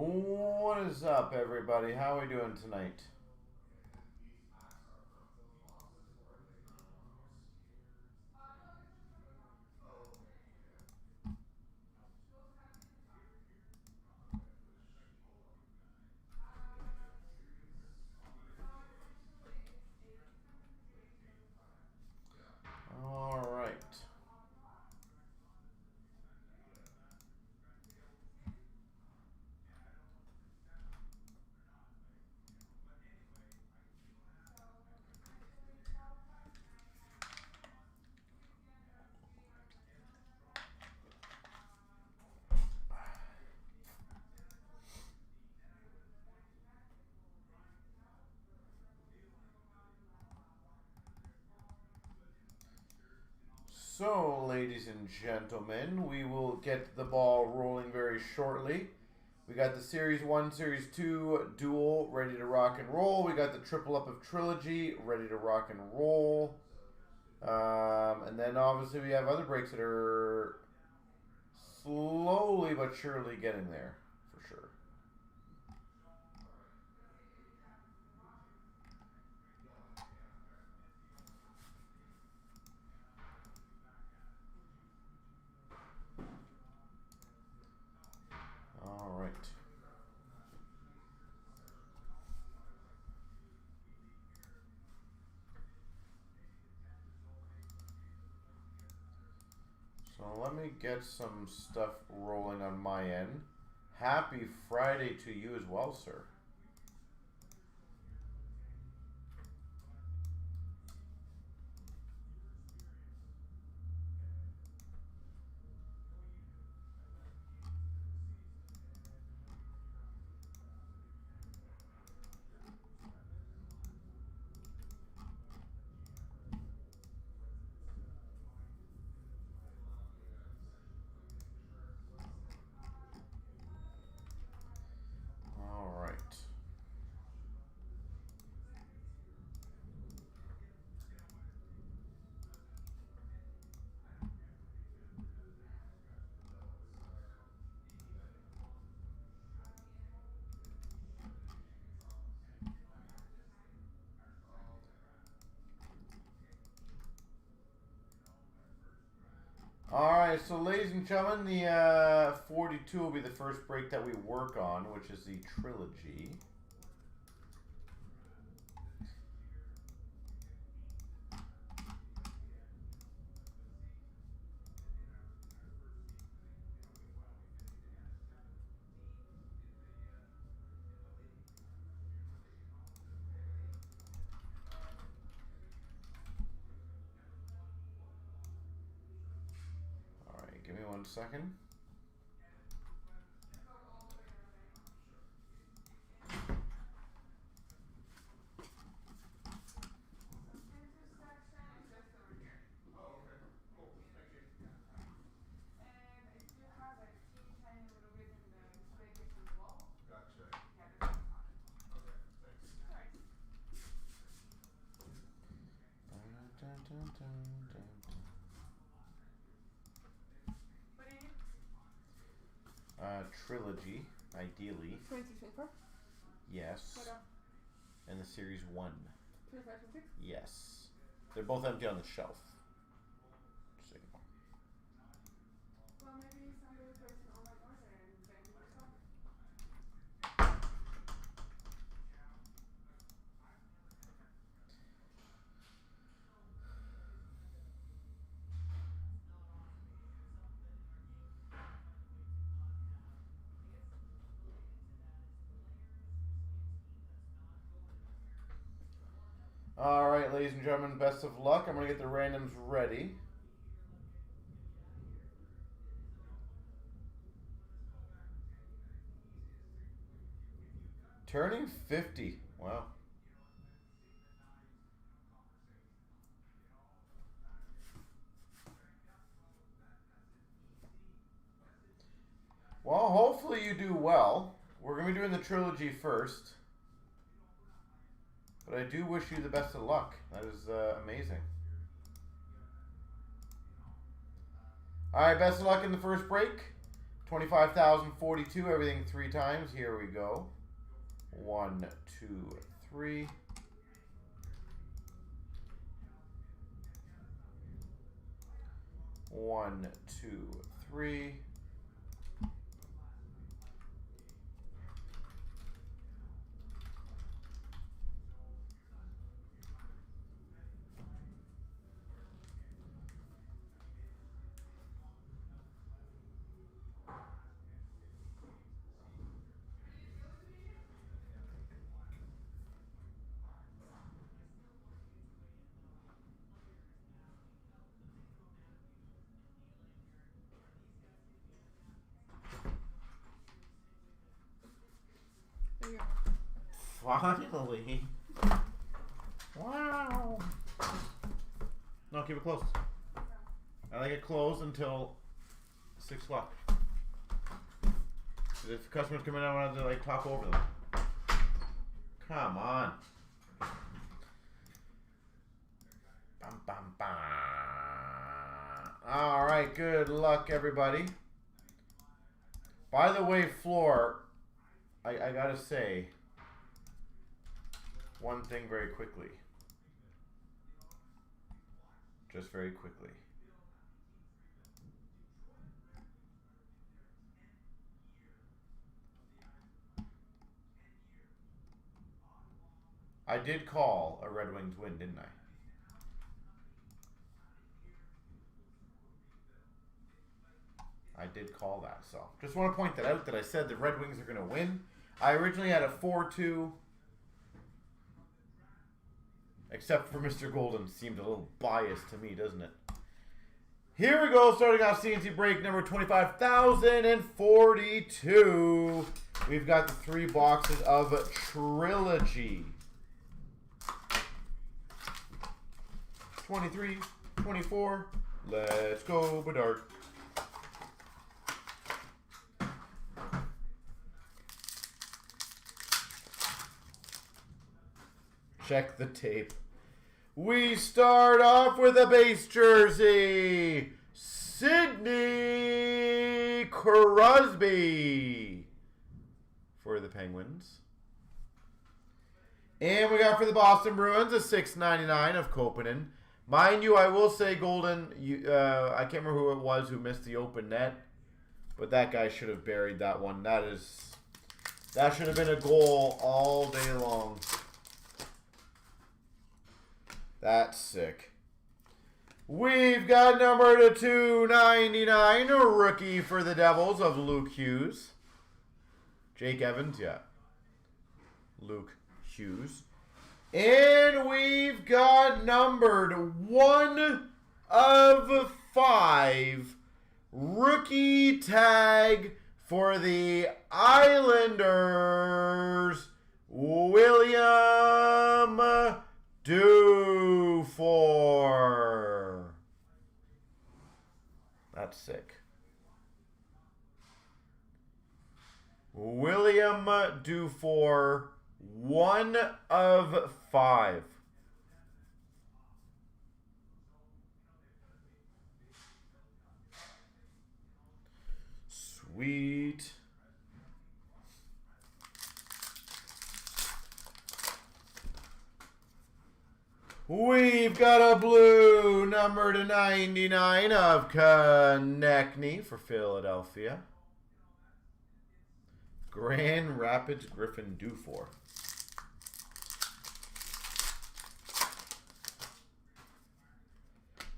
What is up, everybody? How are we doing tonight? All right. So, ladies and gentlemen, we will get the ball rolling very shortly. We got the Series 1, Series 2 duel ready to rock and roll. We got the triple up of Trilogy ready to rock and roll. And then obviously we have other breaks that are slowly but surely getting there, for sure. All right. So let me get some stuff rolling on my end. Happy Friday to you as well, sir. All right. All right, so ladies and gentlemen, the 42 will be the first break that we work on, which is the Trilogy. All right, give me 1 second. Trilogy, ideally. 2624? Yes. And the Series 1. 2526? Yes. They're both empty on the shelf. Just so you know. Well, maybe somebody placed an online order and then you stock. All right, ladies and gentlemen, best of luck. I'm going to get the randoms ready. Turning 50. Wow. Well, hopefully you do well. We're going to be doing the Trilogy first. But I do wish you the best of luck. That is amazing. All right, best of luck in the first break. 25,042, everything 3 times. Here we go. 1, 2, 3. One, two, three. There you go. Finally. Wow. No, keep it closed. I like it closed until 6 o'clock. If customers come in, I want to like talk over them. Come on. Bum, bum, bum. All right, good luck, everybody. By the way, Floor, I gotta say one thing very quickly. Just very quickly. I did call a Red Wings win, didn't I? I did call that, so just want to point that out that I said the Red Wings are going to win. I originally had a 4-2, except for Mr. Golden. Seemed a little biased to me, doesn't it? Here we go, starting off CNC break number 25,042. We've got the 3 boxes of Trilogy. 23, 24, let's go, Bedard. Check the tape. We start off with a base jersey. Sidney Crosby for the Penguins. And we got for the Boston Bruins a $6.99 of Kopanen. Mind you, I will say, Golden, I can't remember who it was who missed the open net, but that guy should have buried that one. That should have been a goal all day long. That's sick. We've got number to 299, a rookie for the Devils of Luke Hughes. Jake Evans, yeah. Luke Hughes. And we've got numbered 1 of 5 rookie tag for the Islanders, William Dufour. That's sick. William Dufour, 1 of 5. Sweet. We've got a blue number to 99 of Konechny for Philadelphia. Grand Rapids Griffin Dufour.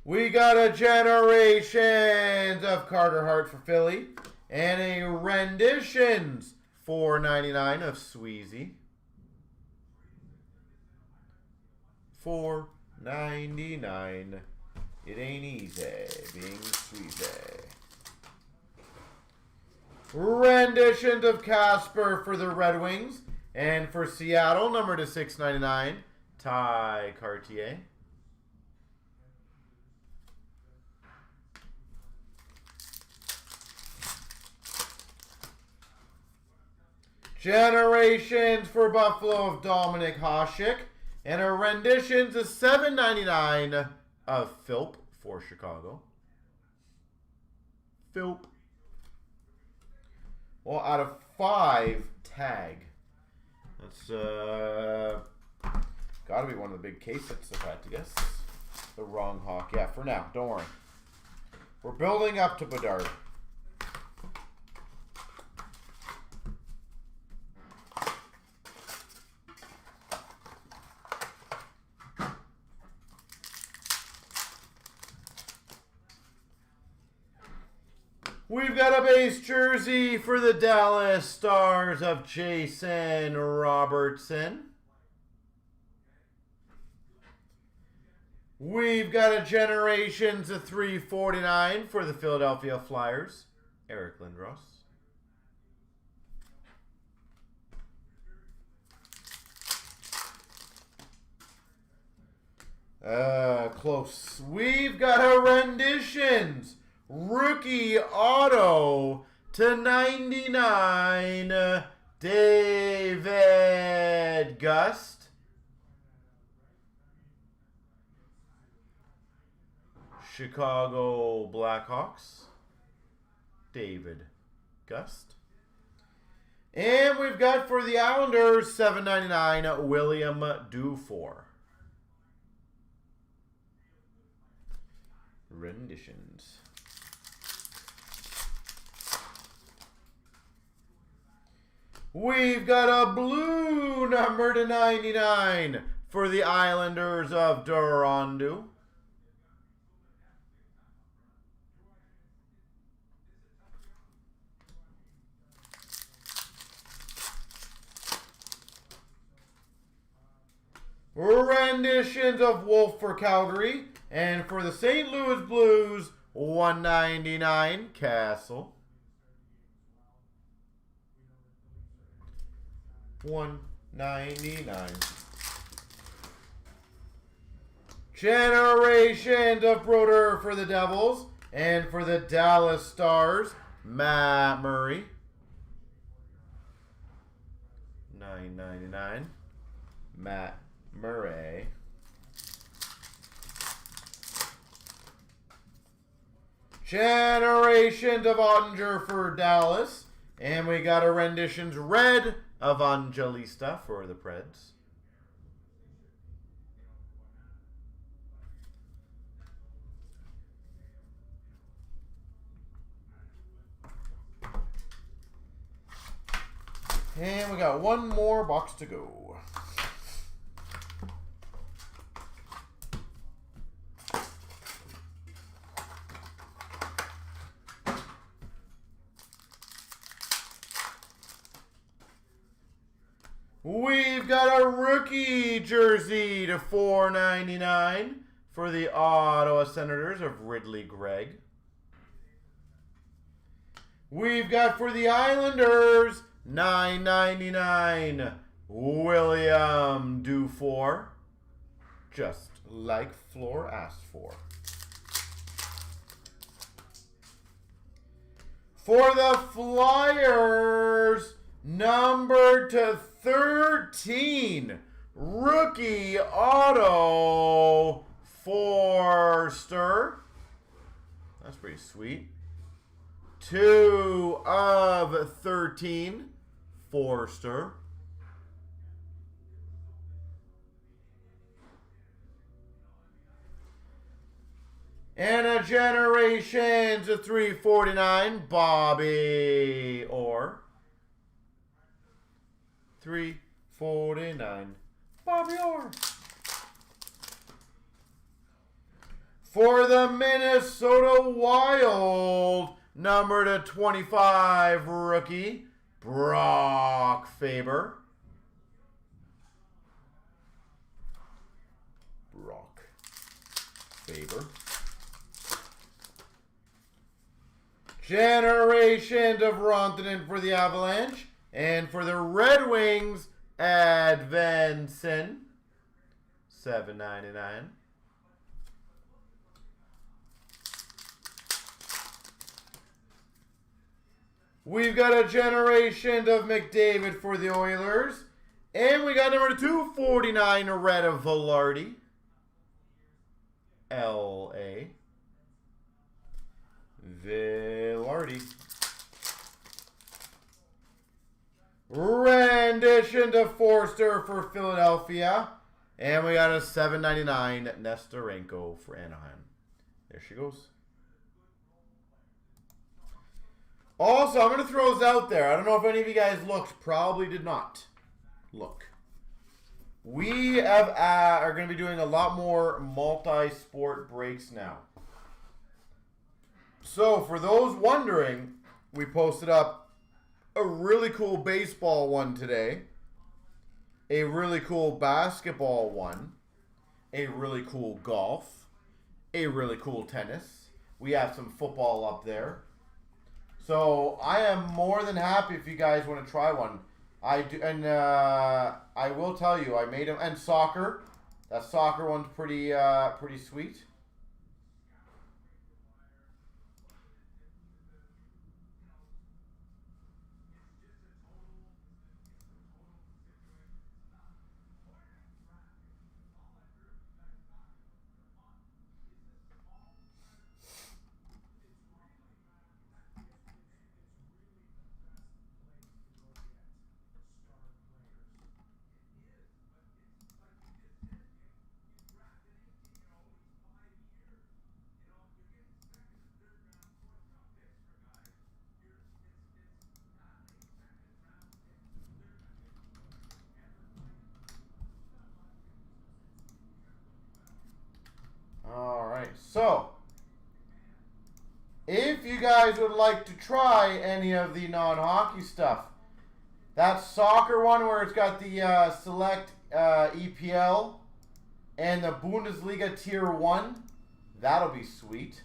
We got a Generations of Carter Hart for Philly. And a Renditions $4.99 of Sweezy. $4.99. It ain't easy being Sweezy. Renditions of Casper for the Red Wings. And for Seattle, number to 699, Ty Cartier. Generations for Buffalo of Dominic Hasek. And a Renditions of $7.99 of Philp for Chicago. Philp. Well, out of 5, tag. That's got to be one of the big case hits, if I had to guess. The wrong hawk. Yeah, for now. Don't worry. We're building up to Bedard. We've got a base jersey for the Dallas Stars of Jason Robertson. We've got a Generations of 349 for the Philadelphia Flyers, Eric Lindros. Close. We've got a Renditions. Rookie auto /99, David Gust. Chicago Blackhawks, David Gust. And we've got for the Islanders, $7.99, William Dufour. Renditions. We've got a blue number /99 for the Islanders of Toronto. Renditions of Wolf for Calgary. And for the St. Louis Blues, $1.99, Castle. $1.99. Generations of Broder for the Devils. And for the Dallas Stars, Matt Murray. $9.99. Matt Murray. Generations of Ottinger for Dallas. And we got a Renditions red of Angelista for the Preds. And we got one more box to go. We've got a rookie jersey /499 for the Ottawa Senators of Ridley Gregg. We've got for the Islanders, $9.99, William Dufour. Just like Floor asked for. For the Flyers, number /13, rookie auto, Forster. That's pretty sweet. 2 of 13, Forster. And a Generations of 349, Bobby Orr. 349, Bobby Orr. For the Minnesota Wild, number /25, rookie, Brock Faber. Brock Faber. Generations of Rantanen for the Avalanche. And for the Red Wings, Advenson, $7.99. We've got a Generation of McDavid for the Oilers. And we got number /249, red of Velarde, LA. Velarde. Rendition to Forster for Philadelphia. And we got a $7.99 Nestorenko for Anaheim. There she goes. Also, I'm going to throw this out there. I don't know if any of you guys looked. Probably did not look. We have are going to be doing a lot more multi-sport breaks now. So, for those wondering, we posted up a really cool baseball one today, a really cool basketball one, a really cool golf, a really cool tennis. We have some football up there. So I am more than happy if you guys want to try one. I do, and I will tell you, I made them, and soccer. That soccer one's pretty sweet. Alright, so if you guys would like to try any of the non-hockey stuff, that soccer one where it's got the select EPL and the Bundesliga Tier 1, that'll be sweet.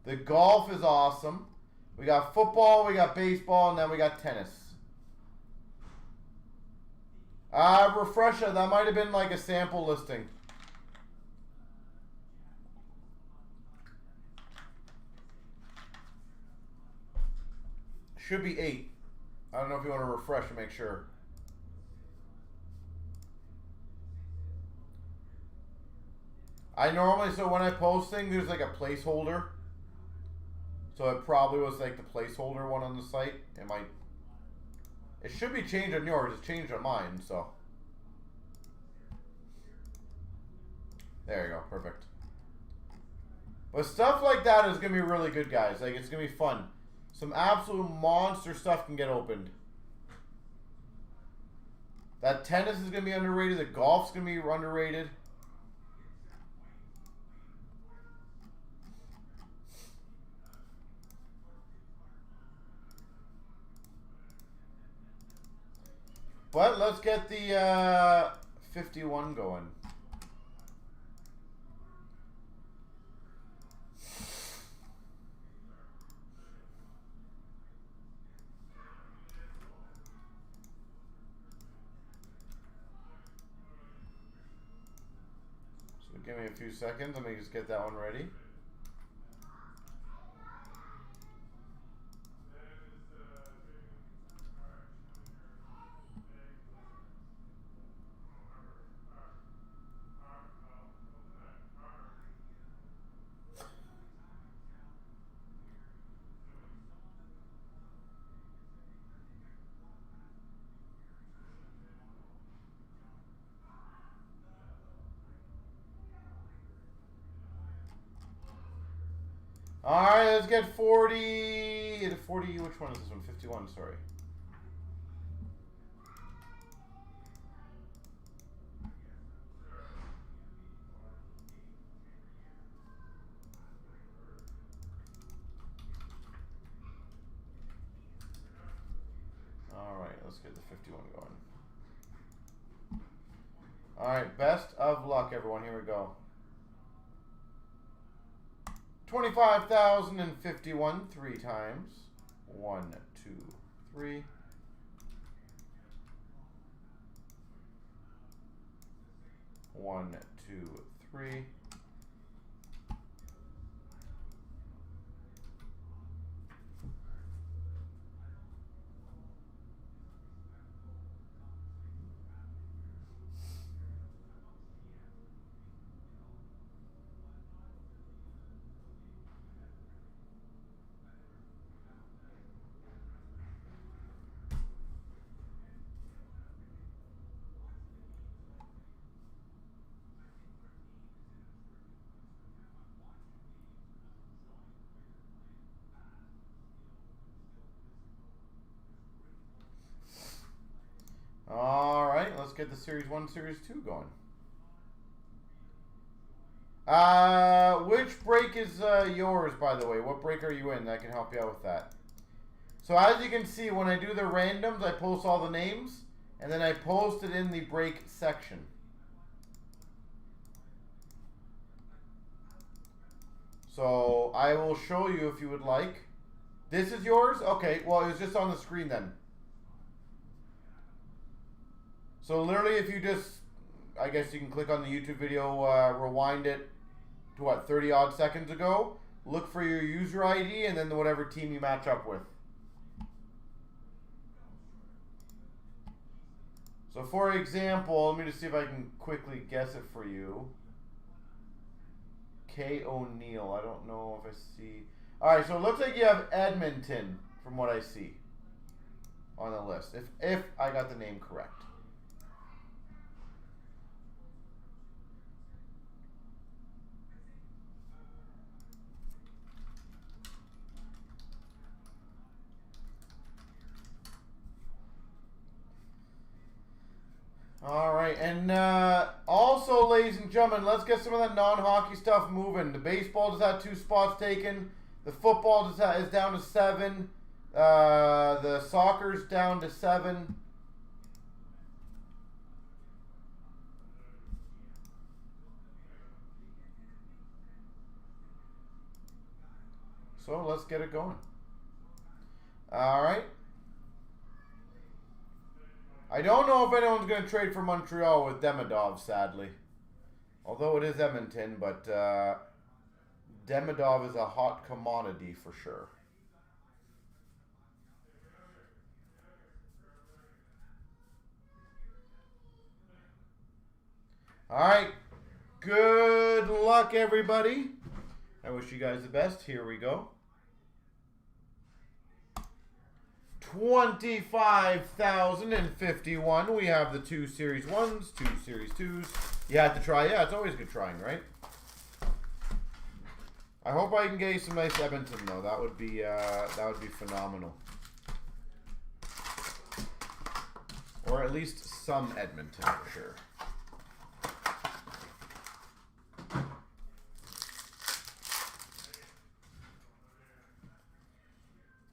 The golf is awesome. We got football, we got baseball, and then we got tennis. Refresher, that might have been like a sample listing. Should be 8. I don't know if you want to refresh and make sure. I normally, so when I post things, there's like a placeholder. So it probably was like the placeholder one on the site. It should be changed on yours. It's changed on mine, so. There you go. Perfect. But stuff like that is going to be really good, guys. Like, it's going to be fun. Some absolute monster stuff can get opened. That tennis is going to be underrated. The golf's going to be underrated. But let's get the 51 going. So give me a few seconds. Let me just get that one ready. Alright, let's get 40. 40, which one is this one? 51, sorry. Alright, let's get the 51 going. Alright, best of luck, everyone. Here we go. 25,051 3 times. 1, 2, 3. 1, 2, 3. let's get the Series 1, Series 2 going. Which break is yours, by the way? What break are you in? I can help you out with that. So as you can see, when I do the randoms, I post all the names, and then I post it in the break section. So I will show you if you would like. This is yours? Okay, well, it was just on the screen then. So literally, if you just, I guess you can click on the YouTube video, rewind it to what, 30 odd seconds ago. Look for your user ID and then whatever team you match up with. So for example, let me just see if I can quickly guess it for you. K. O'Neill, I don't know if I see. All right, so it looks like you have Edmonton from what I see on the list, if I got the name correct. All right, and also, ladies and gentlemen, let's get some of that non-hockey stuff moving. The baseball just had 2 spots taken. The football just is down to 7. The soccer's down to 7. So let's get it going. All right. I don't know if anyone's going to trade for Montreal with Demidov, sadly. Although it is Edmonton, but Demidov is a hot commodity for sure. All right. Good luck, everybody. I wish you guys the best. Here we go. 25,051. We have the 2 Series 1s, 2 Series 2s. You have to try. Yeah, it's always good trying, right? I hope I can get you some nice Edmonton though. That would be phenomenal. Or at least some Edmonton for sure.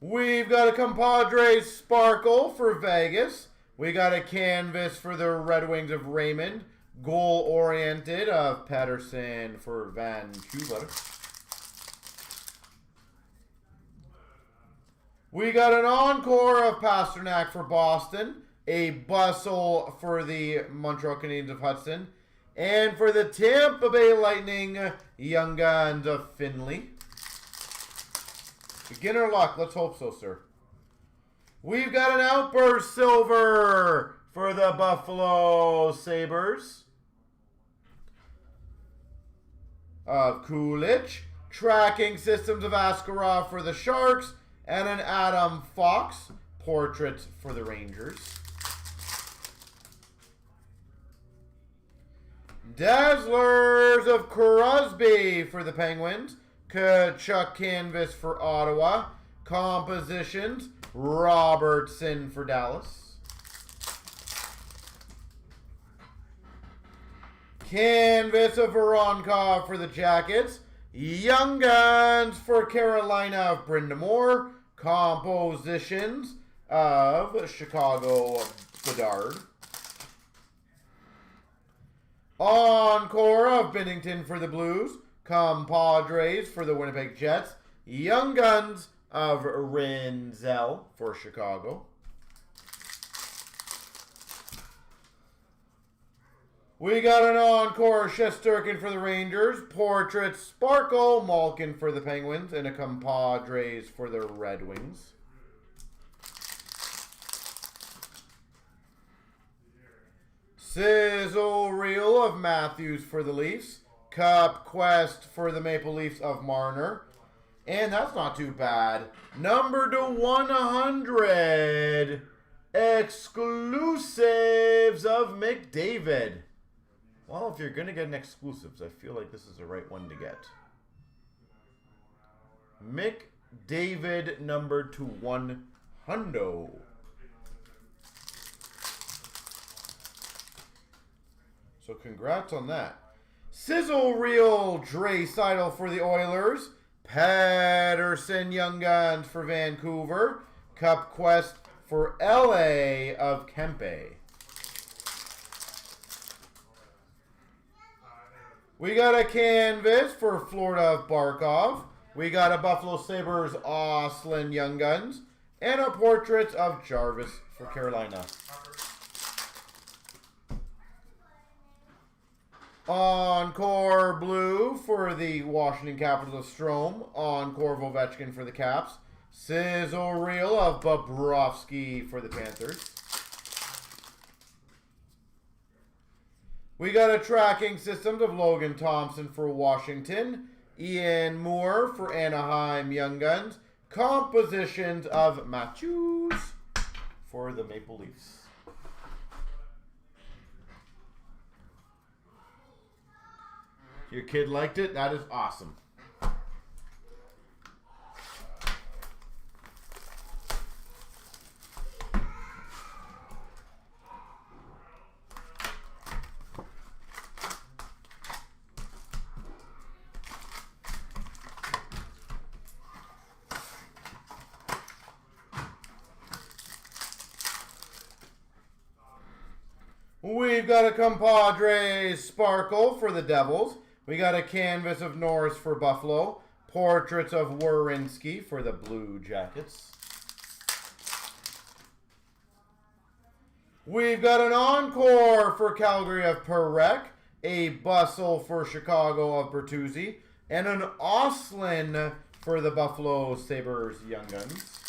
We've got a Compadre Sparkle for Vegas. We got a canvas for the Red Wings of Raymond. Goal-oriented of Patterson for Vancouver. We got an encore of Pasternak for Boston. A bustle for the Montreal Canadiens of Hudson. And for the Tampa Bay Lightning, Young Guns of Finley. Beginner luck. Let's hope so, sir. We've got an Outburst Silver for the Buffalo Sabres of Kulich. Tracking Systems of Askarov for the Sharks. And an Adam Fox portrait for the Rangers. Dazzlers of Crosby for the Penguins. Kachuk canvas for Ottawa. Compositions, Robertson for Dallas. Canvas of Voronkov for the Jackets. Young Guns for Carolina of Brind'Amour. Compositions of Chicago Bedard. Encore of Binnington for the Blues. Compadres for the Winnipeg Jets. Young Guns of Renzel for Chicago. We got an encore Shesterkin for the Rangers. Portrait Sparkle Malkin for the Penguins. And a Compadres for the Red Wings. Sizzle Reel of Matthews for the Leafs. Cup Quest for the Maple Leafs of Marner. And that's not too bad. Number to 100. Exclusives of McDavid. Well, if you're going to get an exclusives, I feel like this is the right one to get. McDavid number to 100. So congrats on that. Sizzle Reel Dre Seidel for the Oilers. Patterson Young Guns for Vancouver. Cup Quest for LA of Kempe. We got a canvas for Florida of Barkov. We got a Buffalo Sabres Oslin Young Guns. And a portrait of Jarvis for Carolina. Encore Blue for the Washington Capitals of Strome. Encore Ovechkin for the Caps. Sizzle Reel of Bobrovsky for the Panthers. We got a tracking system of Logan Thompson for Washington. Ian Moore for Anaheim Young Guns. Compositions of Matthews for the Maple Leafs. Your kid liked it? That is awesome. We've got a Compadres Sparkle for the Devils. We got a canvas of Norris for Buffalo. Portraits of Werenski for the Blue Jackets. We've got an Encore for Calgary of Perek. A Bustle for Chicago of Bertuzzi. And an Oslin for the Buffalo Sabres Young Guns.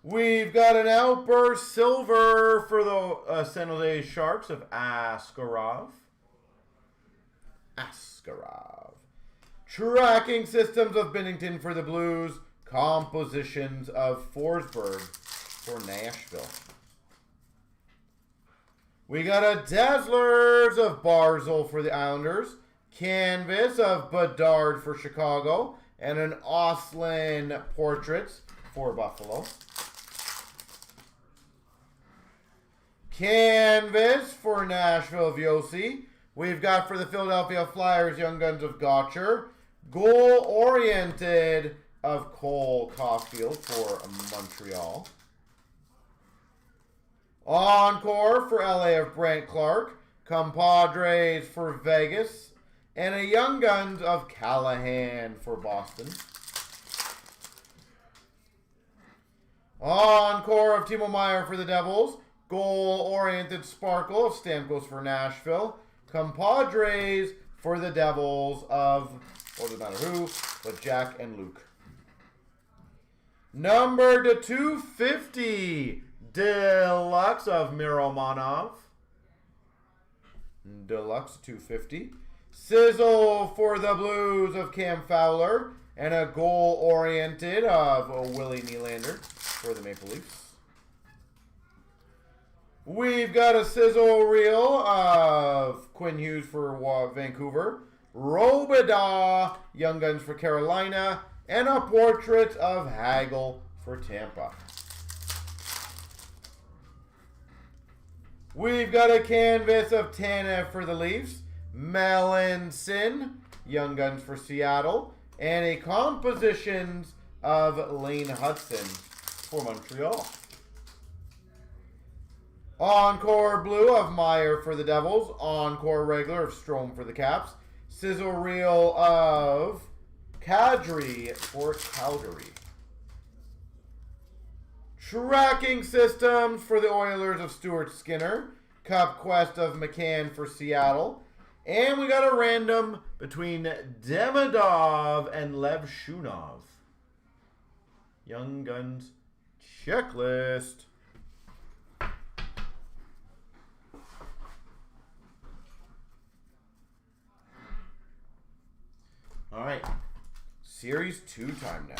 We've got an Outburst Silver for the San Jose Sharks of Askarov. Tracking systems of Binnington for the Blues. Compositions of Forsberg for Nashville. We got a Dazzlers of Barzal for the Islanders. Canvas of Bedard for Chicago. And an Oslin Portraits for Buffalo. Canvas for Nashville of Yossi. We've got for the Philadelphia Flyers Young Guns of Gotcher. Goal-oriented of Cole Caulfield for Montreal. Encore for LA of Brent Clark. Compadres for Vegas. And a Young Guns of Callahan for Boston. Encore of Timo Meier for the Devils. Goal-oriented Sparkle of Stamkos for Nashville. Compadres for the Devils of, well, doesn't matter who, but Jack and Luke. Number to 250, Deluxe of Miromanov. Deluxe 250. Sizzle for the Blues of Cam Fowler. And a goal-oriented of Willie Nylander for the Maple Leafs. We've got a Sizzle Reel of Quinn Hughes for Vancouver. Robidaw, Young Guns for Carolina. And a portrait of Hagel for Tampa. We've got a canvas of Tanev for the Leafs. Melanson, Young Guns for Seattle. And a compositions of Lane Hudson for Montreal. Encore Blue of Meyer for the Devils. Encore Regular of Strome for the Caps. Sizzle Reel of Kadri for Calgary. Tracking systems for the Oilers of Stuart Skinner. Cup Quest of McCann for Seattle. And we got a random between Demidov and Lev Shunov. Young Guns checklist. All right, Series 2 time now.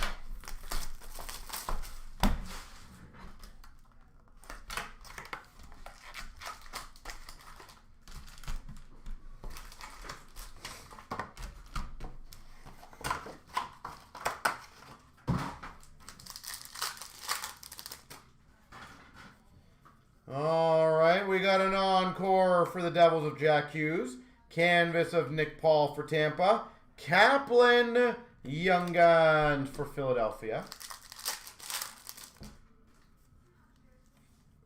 we got an encore for the Devils of Jack Hughes. Canvas of Nick Paul for Tampa. Kaplan, Young Guns for Philadelphia.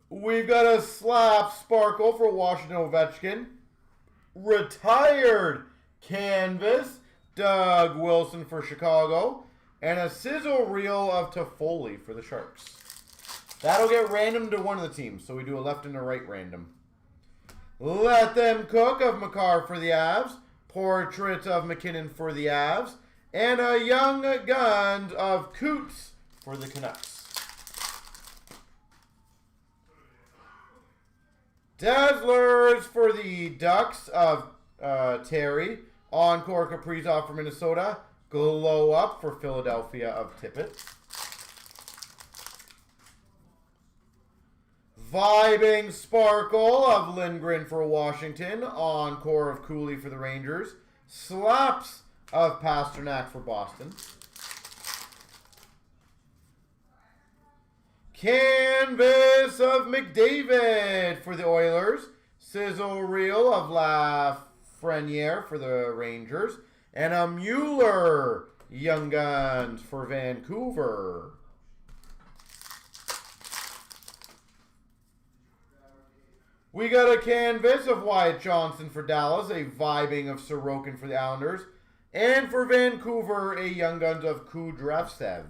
We've got a slap sparkle for Washington Ovechkin. Retired canvas, Doug Wilson for Chicago. And a sizzle reel of Toffoli for the Sharks. That'll get random to one of the teams, so we do a left and a right random. Let Them Cook of Makar for the Avs. Portrait of McKinnon for the Avs. And a Young Guns of Coots for the Canucks. Dazzlers for the Ducks of Terry. Encore Kaprizov for Minnesota. Glow Up for Philadelphia of Tippett. Vibing Sparkle of Lindgren for Washington. Encore of Cooley for the Rangers. Slaps of Pasternak for Boston. Canvas of McDavid for the Oilers. Sizzle Reel of Lafreniere for the Rangers. And a Mueller Young Guns for Vancouver. We got a canvas of Wyatt Johnson for Dallas. A vibing of Sorokin for the Islanders. And for Vancouver, a Young Guns of Kudryavtsev.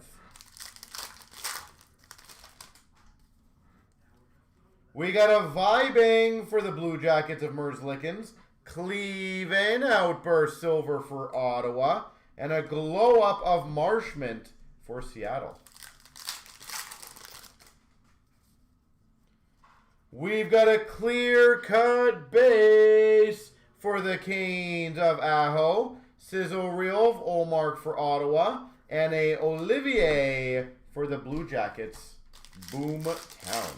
We got a vibing for the Blue Jackets of Merzlikins. Cleveland Outburst Silver for Ottawa. And a glow up of Marshmont for Seattle. We've got a clear cut base for the Canes of Aho. Sizzle reel of Olmark for Ottawa. And a Olivier for the Blue Jackets. Boomtown.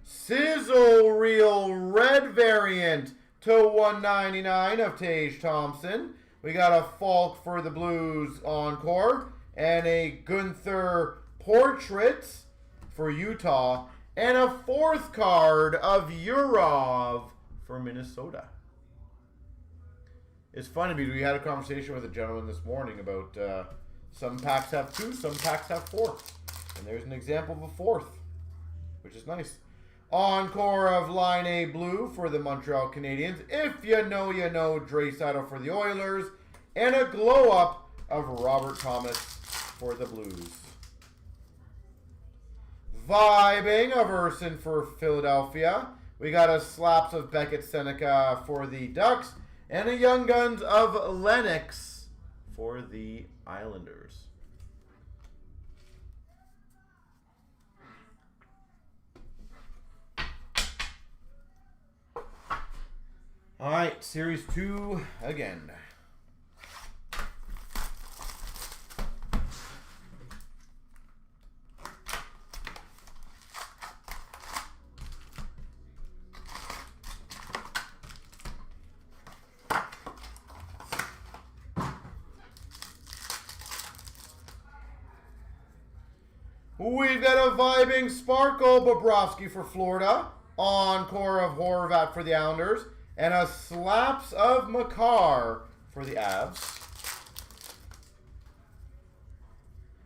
Sizzle reel red variant to 199 of Tage Thompson. We got a Falk for the Blues encore. And a Gunther portrait for Utah. And a fourth card of Urov for Minnesota. It's funny because we had a conversation with a gentleman this morning about some packs have 2, some packs have 4. And there's an example of a 4th, which is nice. Encore of Line A Blue for the Montreal Canadiens. If you know, you know. Draisaitl for the Oilers. And a glow up of Robert Thomas for the Blues. Vibing of Urson for Philadelphia. We got a slaps of Beckett Seneca for the Ducks. And a Young Guns of Lennox for the Islanders. All right, Series 2 again. We've got a vibing Sparkle Bobrovsky for Florida. Encore of Horvat for the Islanders. And a slaps of Makar for the Avs.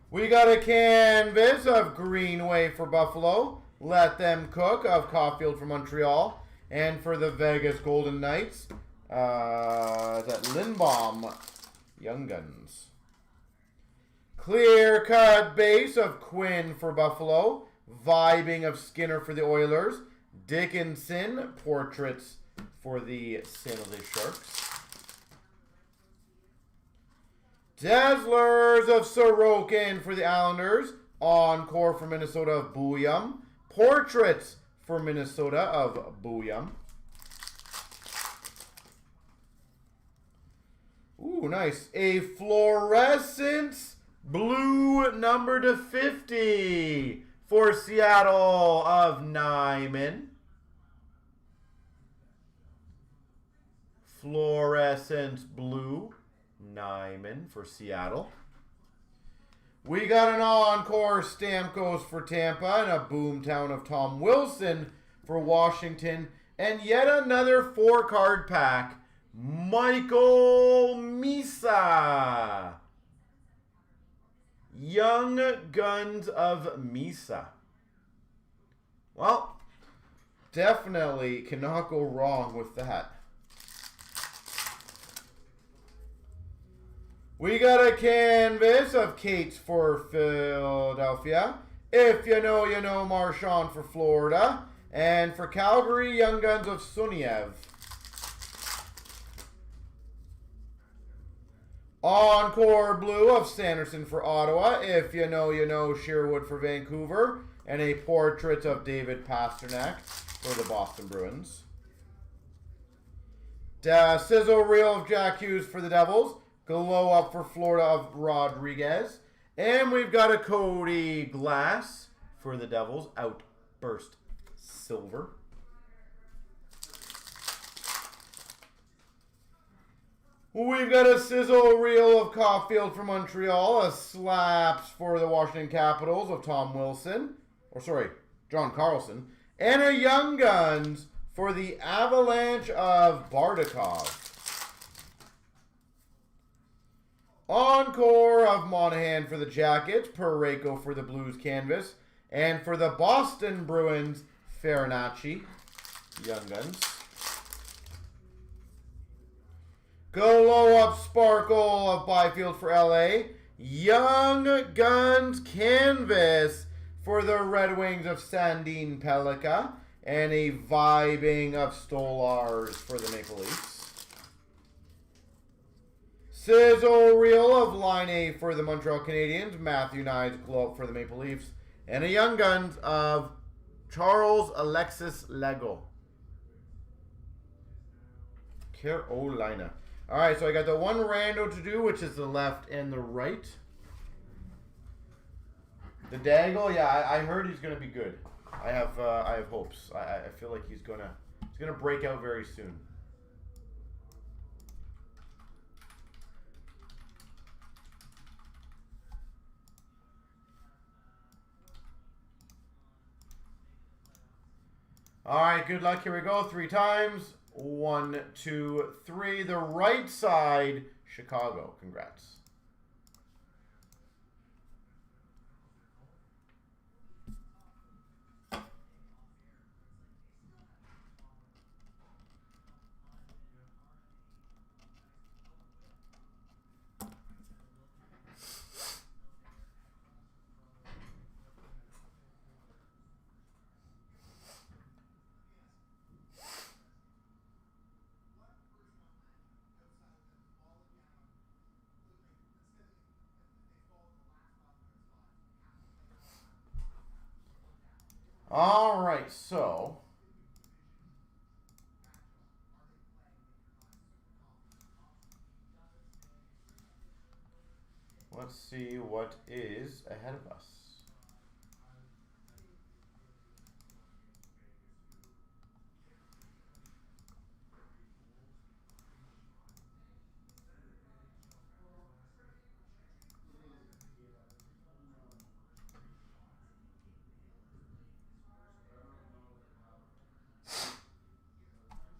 We got a canvas of Greenway for Buffalo. Let Them Cook of Caulfield for Montreal. And for the Vegas Golden Knights, is that Lindbaum Young Guns. Clear cut base of Quinn for Buffalo. Vibing of Skinner for the Oilers. Dickinson portraits for the San Jose Sharks. Dazzlers of Sorokin for the Islanders. Encore for Minnesota of Booyam. Portraits for Minnesota of Booyam. Ooh, nice. A fluorescent blue number to 50 for Seattle of Nyman. Fluorescent blue, Nyman for Seattle. We got an encore Stamkos for Tampa and a boomtown of Tom Wilson for Washington. And yet another 4-card pack. Michael Misa. Young Guns of Misa. Well, definitely cannot go wrong with that. We got a canvas of Cates for Philadelphia. If you know, you know. Marchand for Florida. And for Calgary, Young Guns of Suniev. Encore Blue of Sanderson for Ottawa. If you know, you know. Sherwood for Vancouver. And a portrait of David Pasternak for the Boston Bruins. Sizzle Reel of Jack Hughes for the Devils. Glow Up for Florida of Rodriguez. And we've got a Cody Glass for the Devils. Outburst Silver. We've got a Sizzle Reel of Caulfield for Montreal. A Slaps for the Washington Capitals of Tom Wilson. Or sorry, John Carlson. And a Young Guns for the Avalanche of Bardakov. Encore of Monahan for the Jackets, Parayko for the Blues canvas, and for the Boston Bruins, Farinacci, Young Guns. Glow Up Sparkle of Byfield for LA, Young Guns canvas for the Red Wings of Sandin Pellikka, and a Vibing of Stolars for the Maple Leafs. Sizzle Reel of Line A for the Montreal Canadiens. Matthew Knies Glow Up for the Maple Leafs. And a Young Guns of Charles Alexis Lego. Carolina. Alright, so I got the one rando to do, which is the left and the right. The Daggle, yeah, I heard he's going to be good. I have hopes. I feel like he's going to break out very soon. All right, good luck. Here we go. 3 times. 1, 2, 3. The right side, Chicago. Congrats. All right, so let's see what is ahead of us.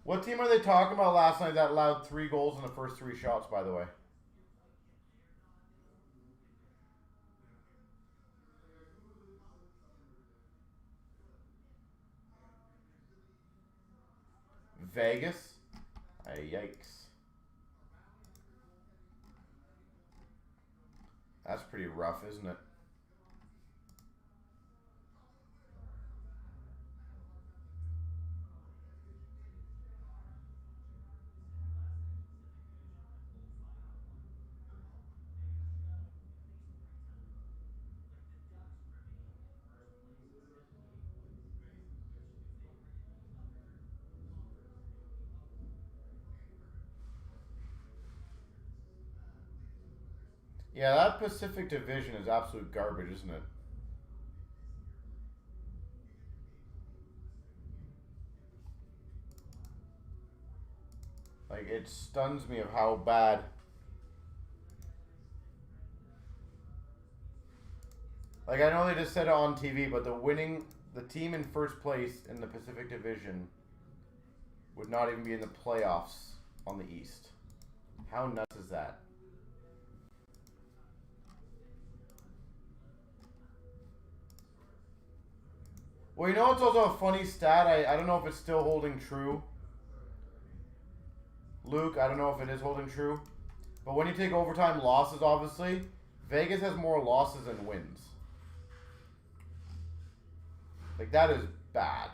What team are they talking about last night that allowed 3 goals in the first 3 shots, by the way? Vegas? Yikes. That's pretty rough, isn't it? Yeah, that Pacific Division is absolute garbage, isn't it? Like, it stuns me of how bad. Like, I know they just said it on TV, but the team in first place in the Pacific Division would not even be in the playoffs on the East. How nuts is that? Well, you know, it's also a funny stat. I don't know if it's still holding true. Luke, I don't know if it is holding true. But when you take overtime losses, obviously, Vegas has more losses than wins. Like, that is bad.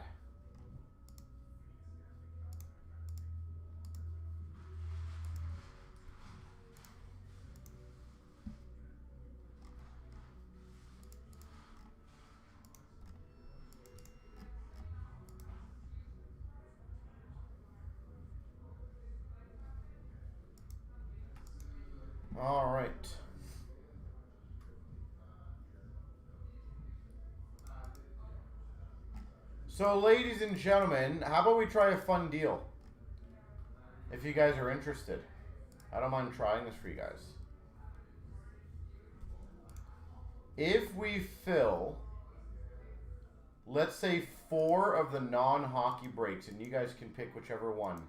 All right. So, ladies and gentlemen, how about we try a fun deal? If you guys are interested. I don't mind trying this for you guys. If we fill, let's say 4 of the non-hockey breaks, and you guys can pick whichever one,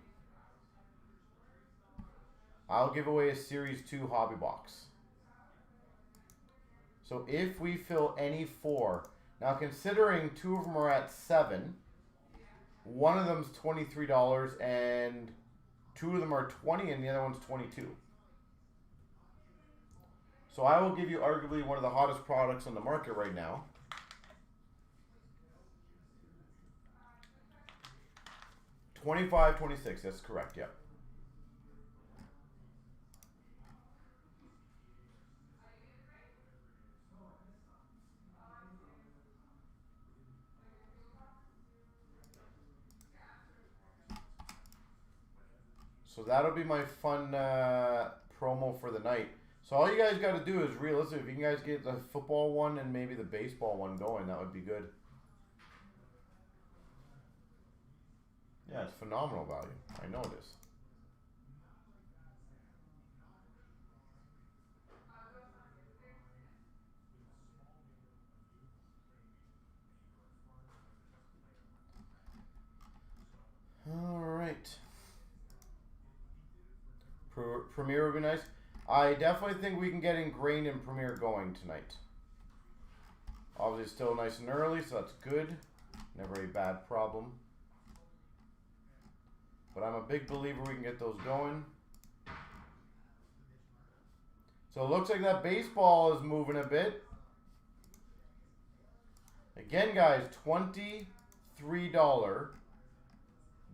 I'll give away a Series 2 hobby box. So if we fill any 4, now considering 2 of them are at $7, one of them's $23, and 2 of them are $20, and the other one's $22. So I will give you arguably one of the hottest products on the market right now. $25.26, that's correct, yep. So that'll be my fun promo for the night. So all you guys got to do is realistic. If you guys get the football one and maybe the baseball one going, that would be good. Yeah, it's phenomenal value. I know it is. All right. Premiere would be nice. I definitely think we can get Ingrained and Premiere going tonight. Obviously still nice and early, so that's good. Never a bad problem. But I'm a big believer we can get those going. So it looks like that baseball is moving a bit. Again, guys, $23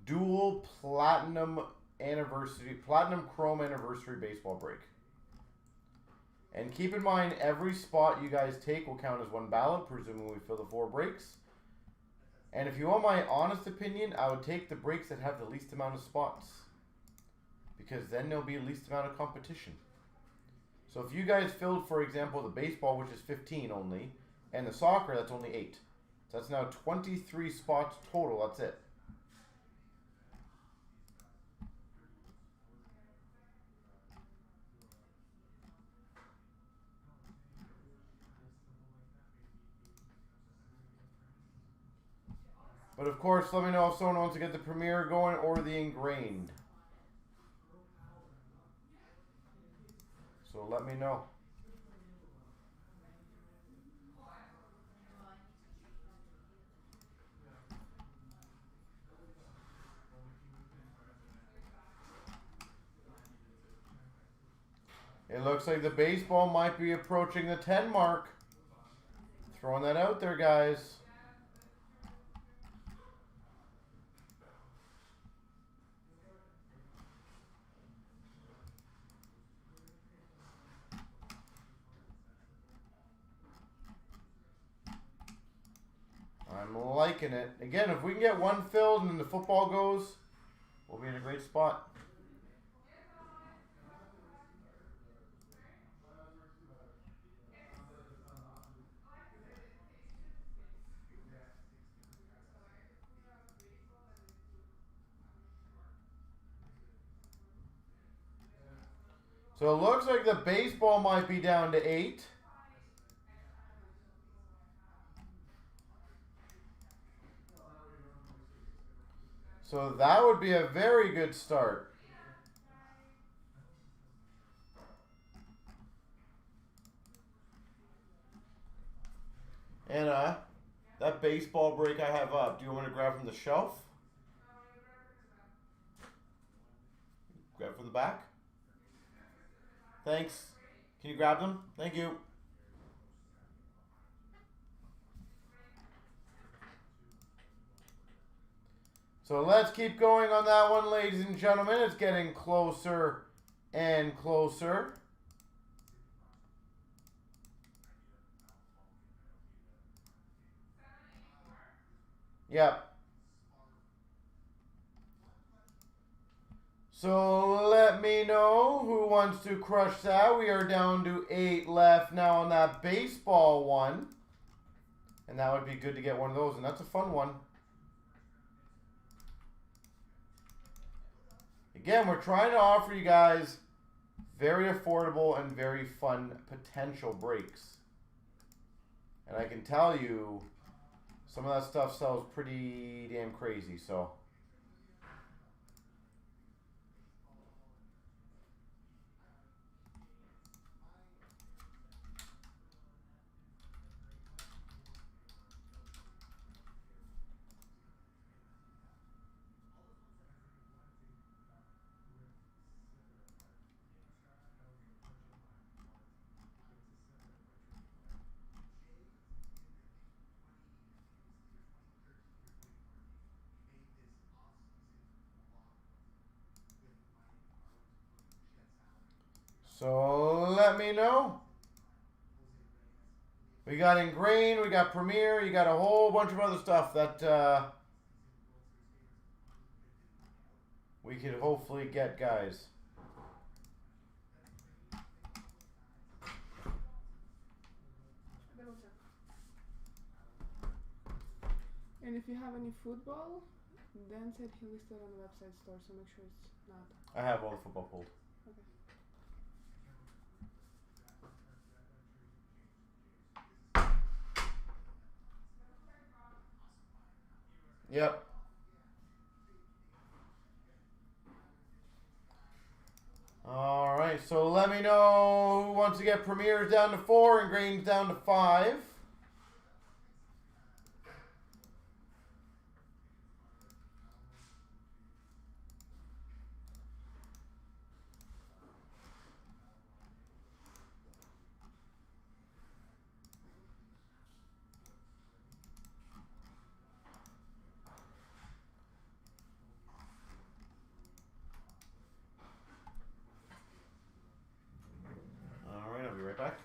dual platinum chrome anniversary baseball break. And keep in mind, every spot you guys take will count as one ballot, presuming we fill the 4 breaks. And if you want my honest opinion, I would take the breaks that have the least amount of spots, because then there'll be the least amount of competition. So if you guys filled, for example, the baseball, which is 15 only, and the soccer, that's only 8. So that's now 23 spots total, that's it. But of course, let me know if someone wants to get the Premiere going or the Ingrained. So let me know. It looks like the baseball might be approaching the 10 mark. Throwing that out there, guys. I'm liking it. Again, if we can get one filled and then the football goes, we'll be in a great spot. So it looks like the baseball might be down to 8. So that would be a very good start. Anna, that baseball break I have up, do you want me to grab from the shelf? Grab from the back? Thanks. Can you grab them? Thank you. So let's keep going on that one, ladies and gentlemen. It's getting closer and closer. Yep. So let me know who wants to crush that. We are down to 8 left now on that baseball one. And that would be good to get one of those. And that's a fun one. Again, we're trying to offer you guys very affordable and very fun potential breaks. And I can tell you, some of that stuff sells pretty damn crazy, so. So let me know. We got Ingrain, we got Premier, you got a whole bunch of other stuff that we could hopefully get, guys. And if you have any football, Dan said he listed on the website store, so make sure it's not. I have all the football pulled. Okay. Yep. All right, so let me know who wants to get Premiers down to 4 and Grains down to 5. All right, I'll be right back.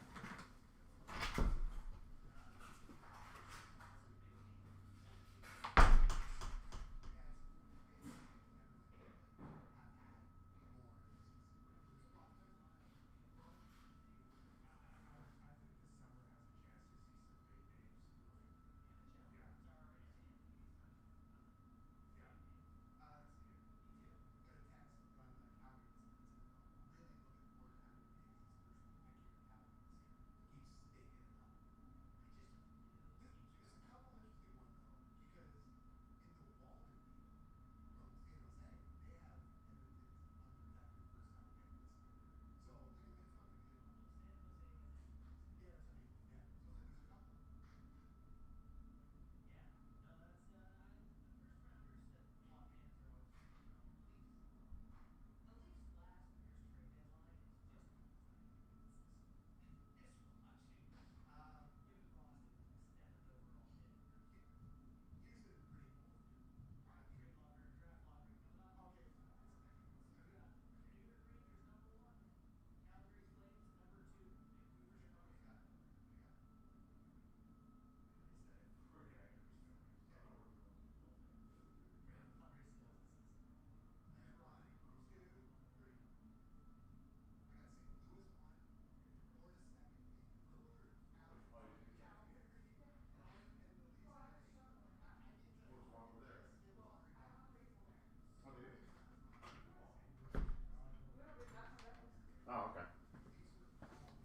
Oh, okay.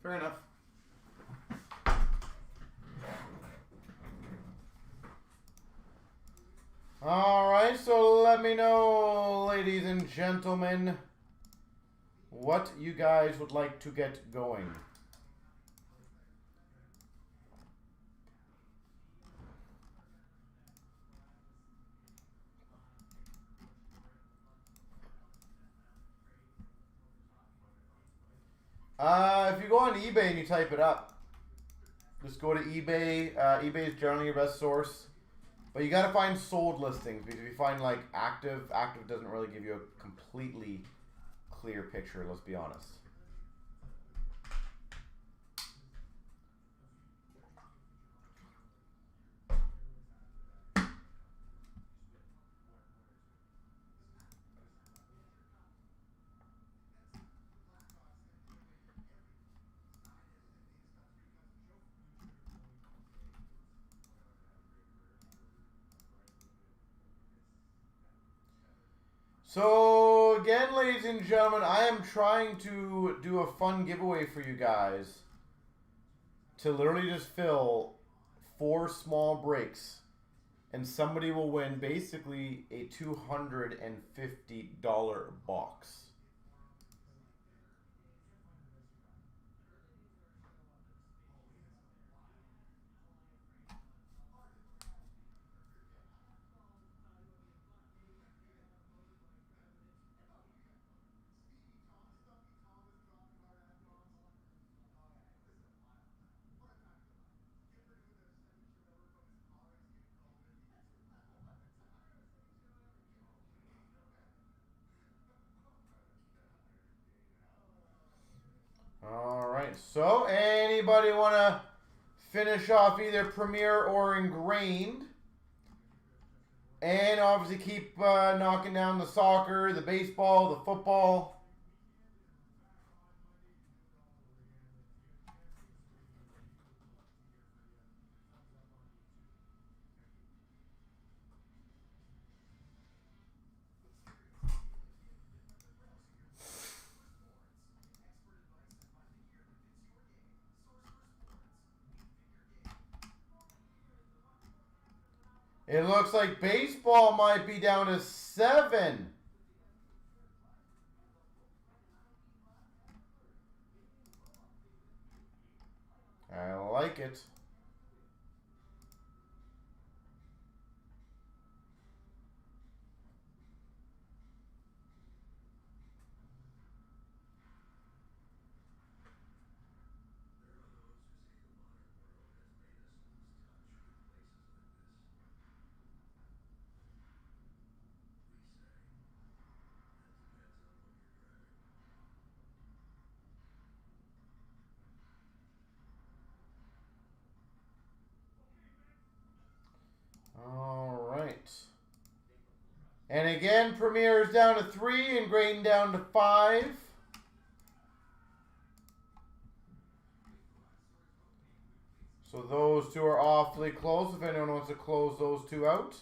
Fair enough. All right, so let me know ladies and gentlemen, what you guys would like to get going. If you go on eBay and you type it up, just go to eBay. eBay is generally your best source. But you gotta find sold listings, because if you find like active doesn't really give you a completely clear picture, let's be honest. So again, ladies and gentlemen, I am trying to do a fun giveaway for you guys to literally just fill 4 small breaks, and somebody will win basically a $250 box. Alright, so anybody want to finish off either Premier or Ingrained? And obviously keep knocking down the soccer, the baseball, the football. It looks like baseball might be down to 7. I like it. All right. And again, Premier is down to 3, Ingrained down to 5. So those two are awfully close if anyone wants to close those two out.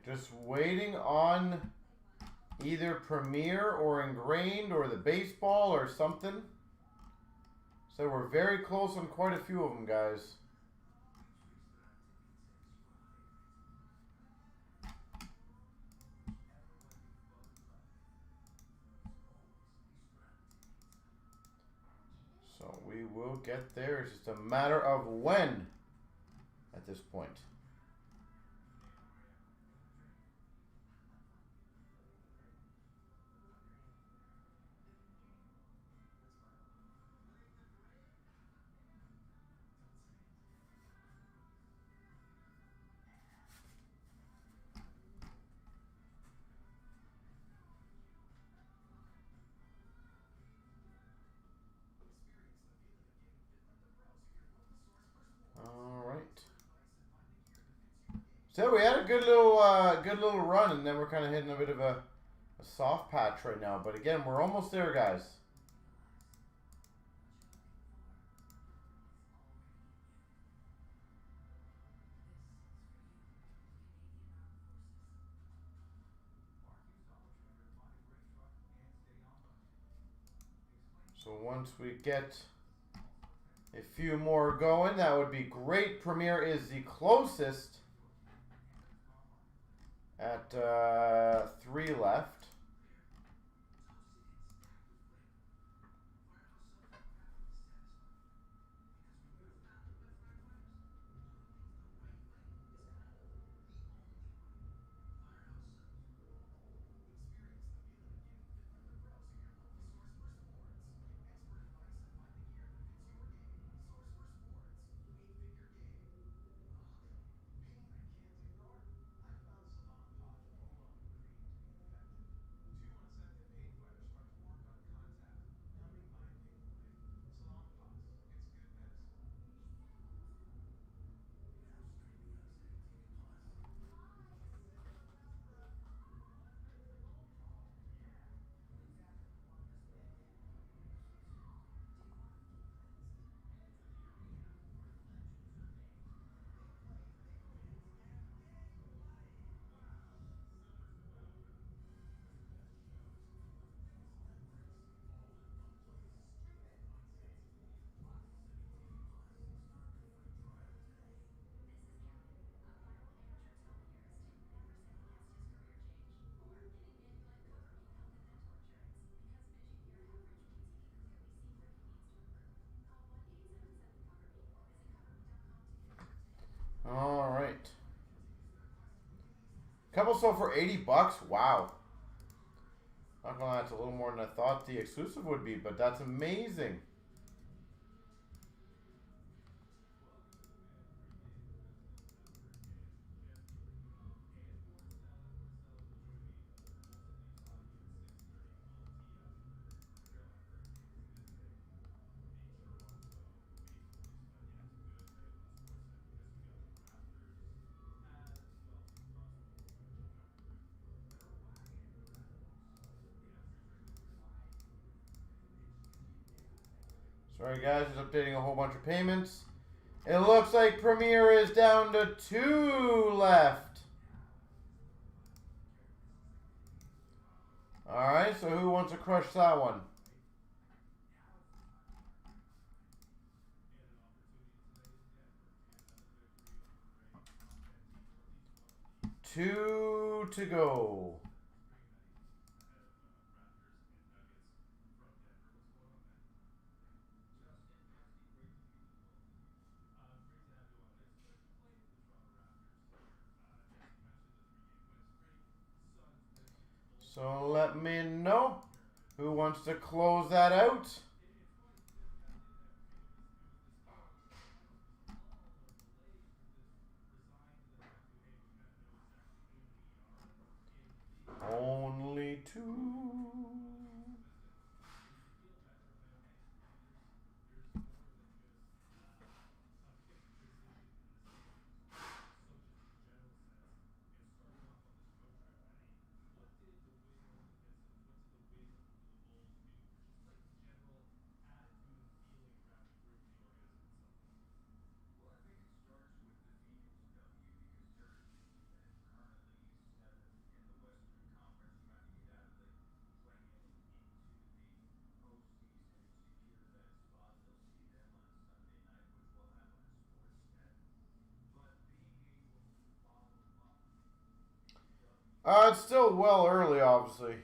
Just waiting on either Premier or Ingrained or the baseball or something. So we're very close on quite a few of them, guys. So we will get there. It's just a matter of when at this point. So we had a good little run, and then we're kind of hitting a bit of a soft patch right now. But again, we're almost there, guys. So once we get a few more going, that would be great. Premier is the closest at 3 left. All right. Couple sold for $80. Wow. Not gonna lie, that's a little more than I thought the exclusive would be, but that's amazing. Sorry guys, just updating a whole bunch of payments. It looks like Premier is down to 2 left. Alright, so who wants to crush that one? Two to go. So let me know who wants to close that out. Only 2. It's still well early, obviously.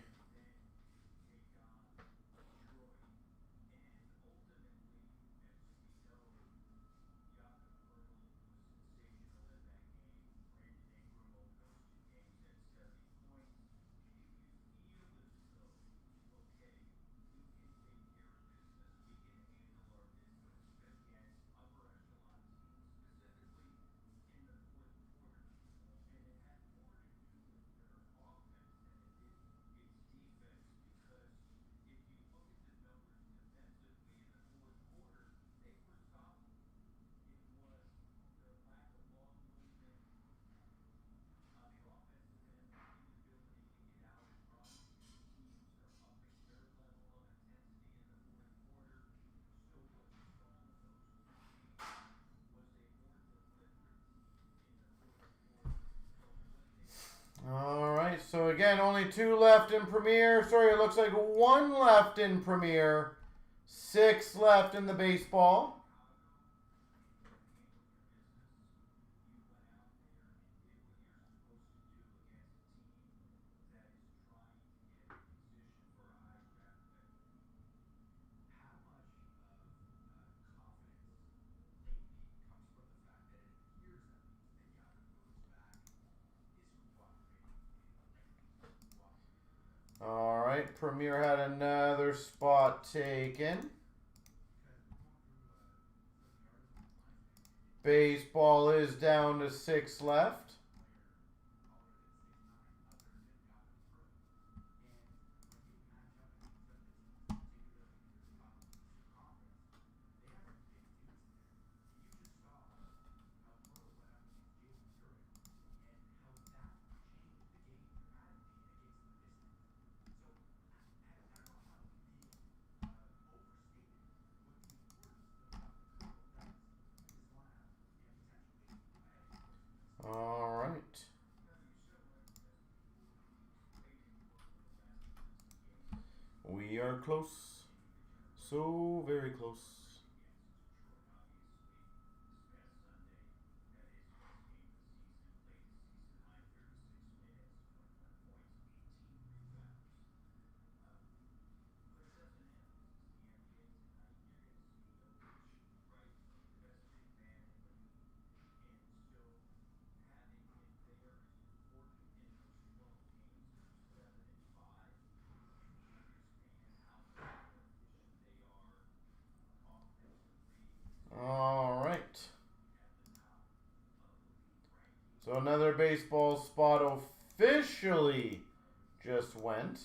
again, only 2 left in Premier. Sorry, it looks like 1 left in Premier. 6 left in the baseball. All right, Premier had another spot taken. Baseball is down to 6 left. All right. We are close. So very close. All right. So another baseball spot officially just went.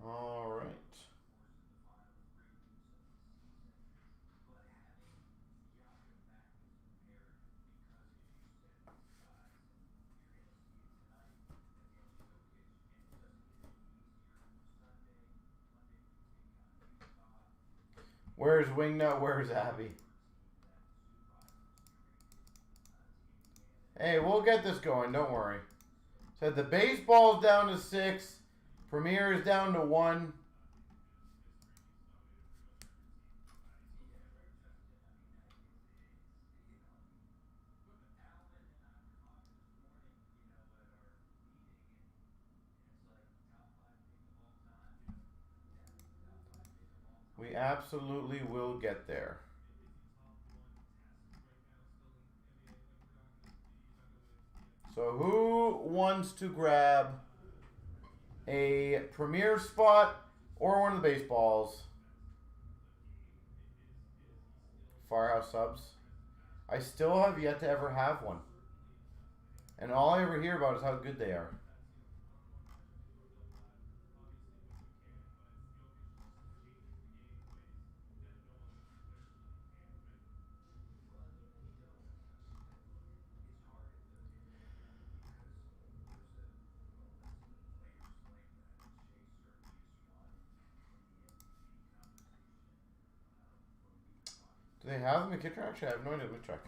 All right. Where's Wingnut? Where's Abby? Hey, we'll get this going. Don't worry. Said the baseball's down to 6. Premier is down to 1. We absolutely will get there. So who wants to grab a Premier spot or one of the baseballs? Firehouse subs. I still have yet to ever have one. And all I ever hear about is how good they are. Do they have them in Kitchener? Actually, I have no idea. Let me check.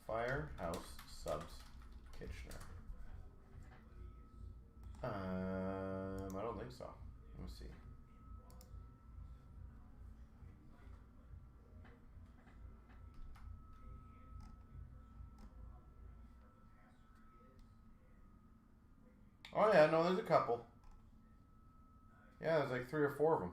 Firehouse subs, Kitchener. I don't think so. Let me see. Oh yeah, no, there's a couple. Yeah, there's like 3 or 4 of them.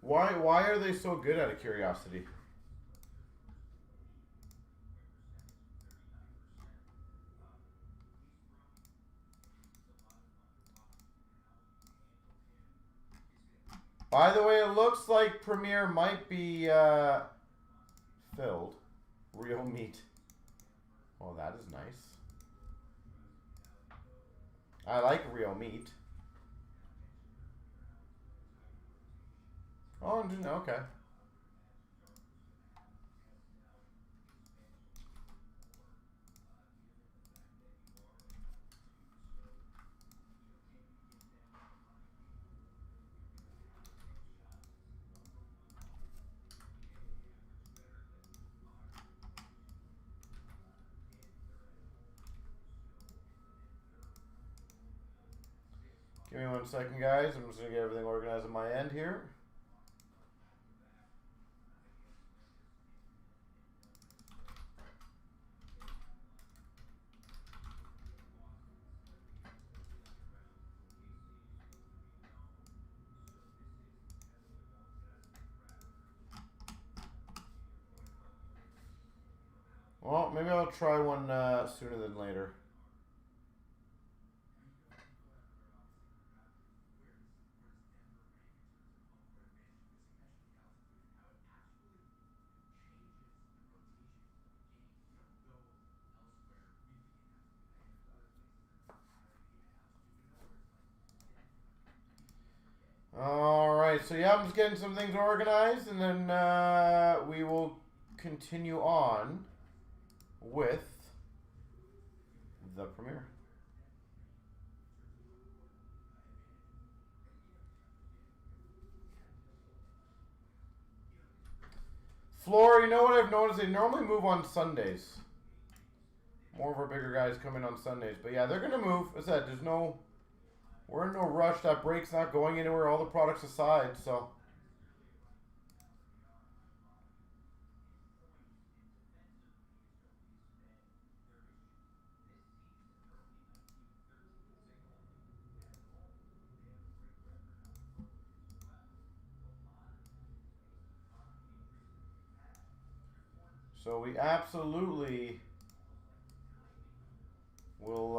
Why are they so good, out of curiosity? By the way, it looks like Premiere might be filled. Real meat. Oh, that is nice. I like real meat. Oh, okay. Give me 1 second, guys. I'm just going to get everything organized on my end here. Well, maybe I'll try one sooner than later. Alright, so yeah, I'm just getting some things organized, and then we will continue on with the premiere. Floor, you know what I've noticed? They normally move on Sundays. More of our bigger guys come in on Sundays. But yeah, they're going to move. As I said, we're in no rush. That break's not going anywhere. All the products aside, so. So we absolutely will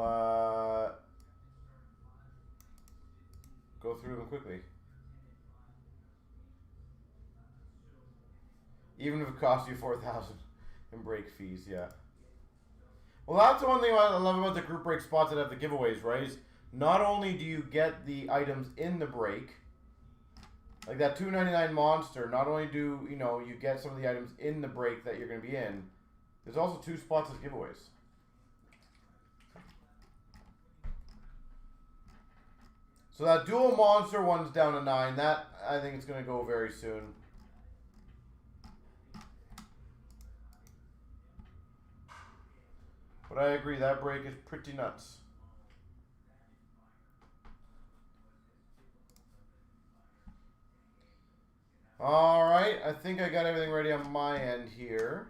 go through them quickly. Even if it costs you $4,000 in break fees, yeah. Well, that's the one thing I love about the group break spots that have the giveaways, right? Is not only do you get the items in the break, like that $2.99 monster, not only do you get some of the items in the break that you're going to be in, there's also 2 spots as giveaways. So that dual monster one's down to 9. That, I think it's going to go very soon. But I agree, that break is pretty nuts. Alright, I think I got everything ready on my end here.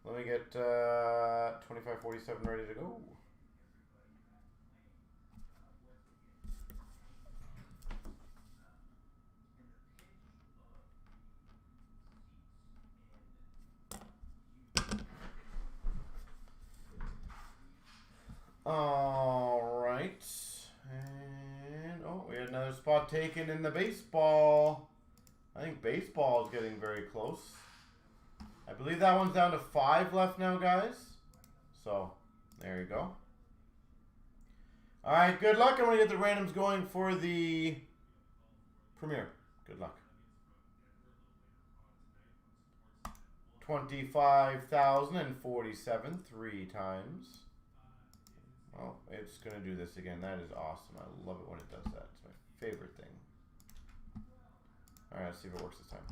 Let me get 2547 ready to go. Alright. And, oh, we had another spot taken in the baseball. I think baseball is getting very close. I believe that one's down to 5 left now, guys. So, there you go. Alright, good luck. I'm going to get the randoms going for the premiere. Good luck. 25,047 3 times. Well, it's going to do this again. That is awesome. I love it when it does that. It's my favorite thing. Alright, let's see if it works this time.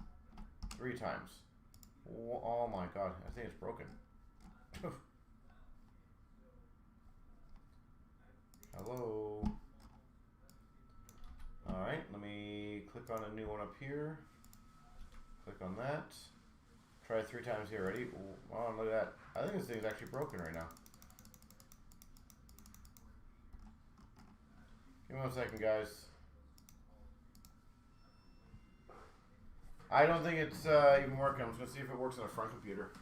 3 times. Oh my god. I think it's broken. Hello. Alright, let me click on a new one up here. Click on that. Try it 3 times here. Ready? Oh, look at that. I think this thing's actually broken right now. Give me 1 second, guys. I don't think it's even working. I'm just going to see if it works on a front computer.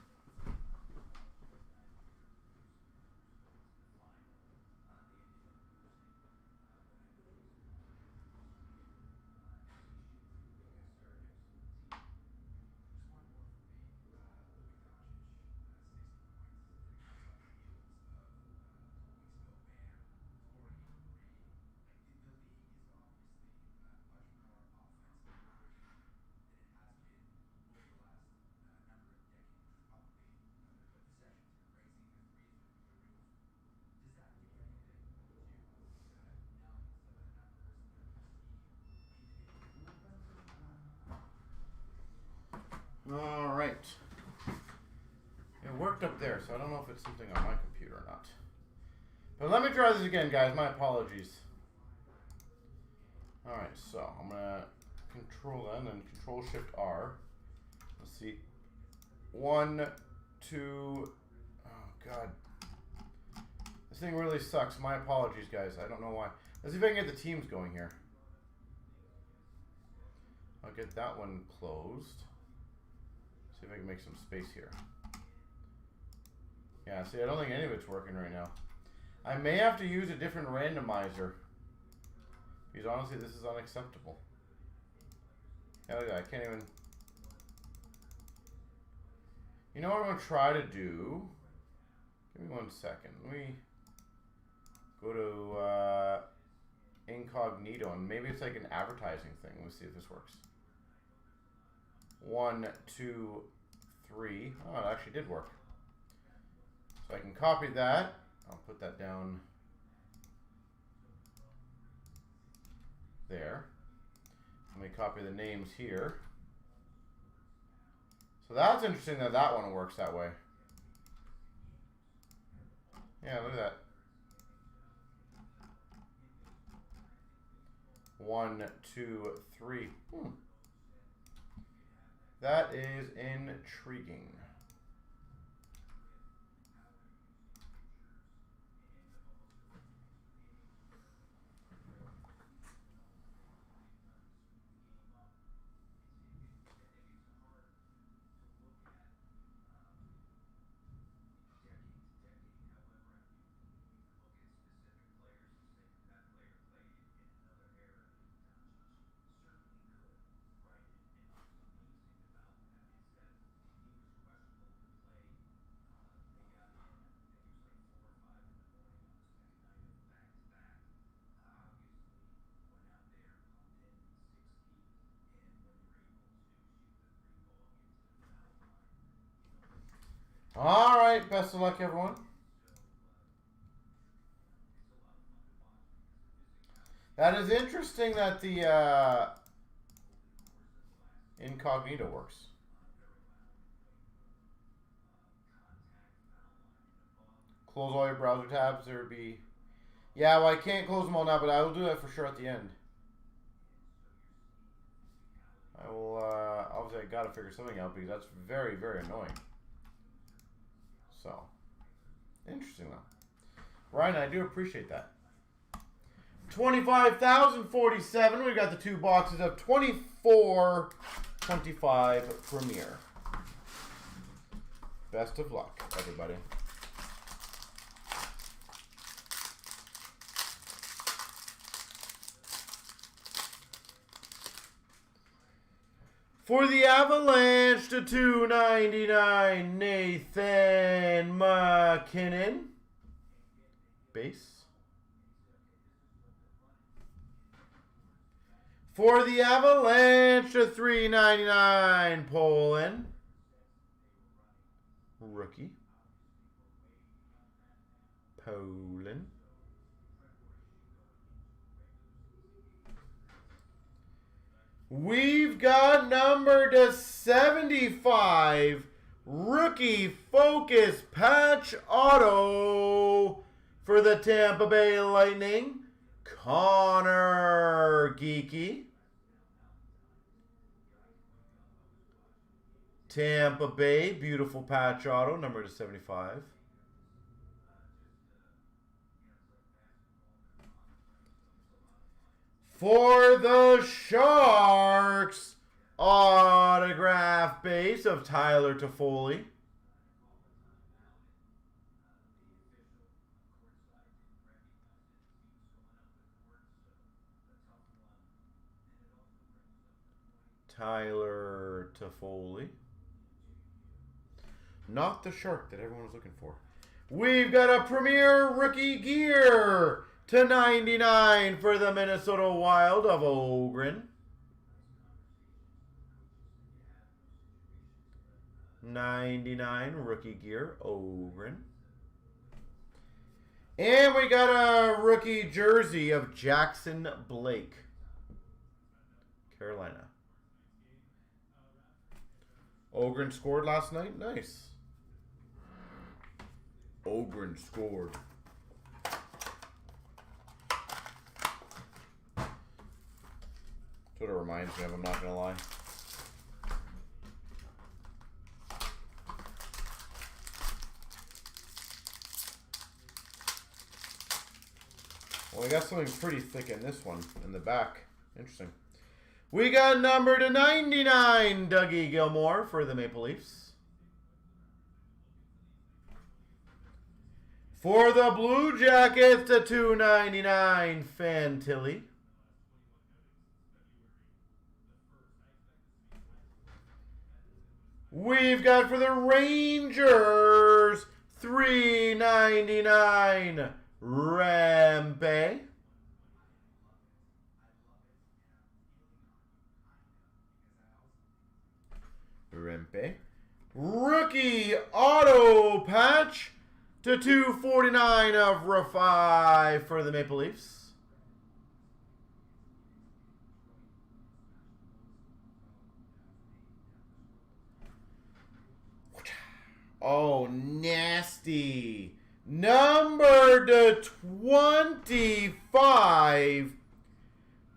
right. It worked up there, so I don't know if it's something on my computer or not. But let me try this again, guys. My apologies. Alright, so I'm going to Control N and Control Shift R. Let's see. 1, 2. Oh, God. This thing really sucks. My apologies, guys. I don't know why. Let's see if I can get the teams going here. I'll get that one closed. See if I can make some space here. Yeah, see, I don't think any of it's working right now. I may have to use a different randomizer. Because honestly, this is unacceptable. Yeah, look at that. I can't even... You know what I'm going to try to do? Give me 1 second. Let me go to incognito, and maybe it's like an advertising thing. Let's see if this works. 1, 2, 3. Oh, it actually did work. So I can copy that. I'll put that down there. Let me copy the names here. So that's interesting that that one works that way. Yeah, look at that. 1, 2, 3. That is intriguing. All right, best of luck, everyone. That is interesting that the incognito works. Close all your browser tabs. There would be... Yeah, well, I can't close them all now, but I will do that for sure at the end. I will, obviously, I got to figure something out because that's very, very annoying. So, interesting though. Ryan, I do appreciate that. 25,047. We got the 2 boxes of 24/25 Premier. Best of luck, everybody. For the Avalanche to 299, Nathan McKinnon. Base. For the Avalanche to 399, Poland. Rookie. Poland. We've got number to 75, rookie focus patch auto for the Tampa Bay Lightning, Connor Geeky. Tampa Bay, beautiful patch auto, number to 75. For the Sharks, autograph base of Tyler Toffoli. Tyler Toffoli. Not the Shark that everyone was looking for. We've got a Premier Rookie Gear to 99 for the Minnesota Wild of Ogren. 99 Rookie Gear, Ogren. And we got a rookie jersey of Jackson Blake, Carolina. Ogren scored last night. Nice. Ogren scored. That's what it reminds me of, I'm not going to lie. Well, we got something pretty thick in this one, in the back. Interesting. We got number to 99, Dougie Gilmore for the Maple Leafs. For the Blue Jackets to 299, Fantilli. We've got for the Rangers, 399, Rampe. Rempe. Rookie auto patch to 249 of Rafai for the Maple Leafs. Oh, nasty. Number to 25.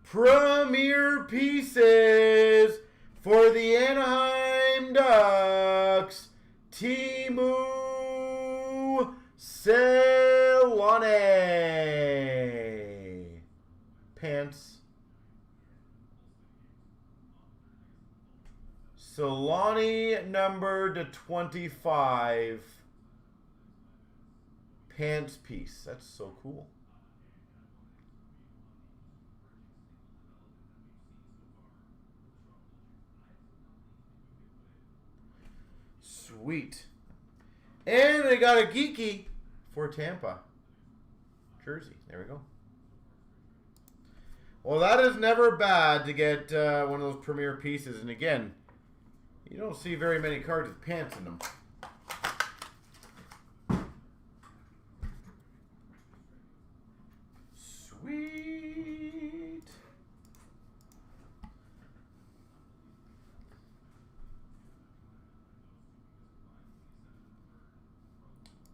Premier Pieces for the Anaheim Ducks, Teemu Selanne. Pants. Selanne number to 25. Pants piece. That's so cool. Sweet. And they got a geeky for Tampa. Jersey. There we go. Well, that is never bad to get one of those premier pieces. And again, you don't see very many cards with pants in them. Sweet.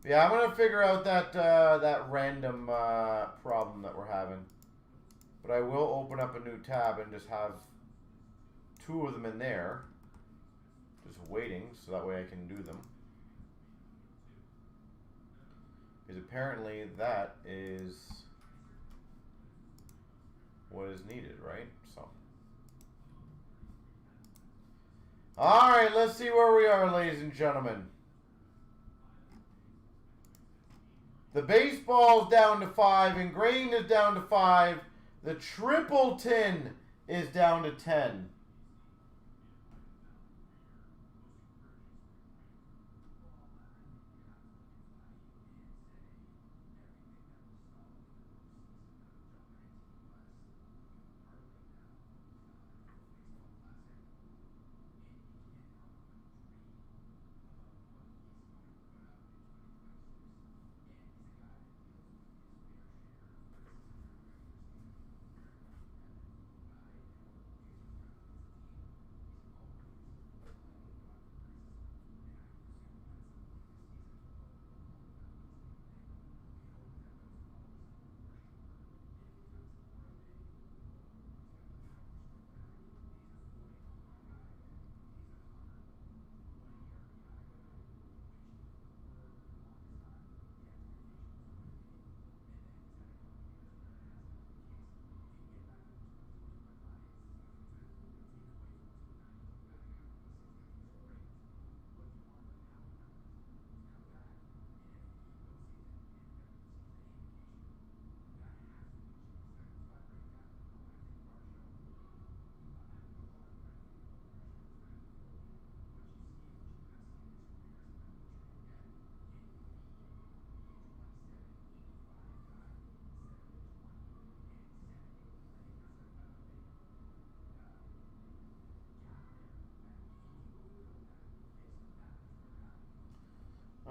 Yeah, I'm gonna figure out that that random problem that we're having. But I will open up a new tab and just have two of them in there. Just waiting, so that way I can do them. Because apparently that is what is needed, right? So. Alright, let's see where we are, ladies and gentlemen. The baseball's down to 5, ingrained is down to 5, the triple tin is down to 10.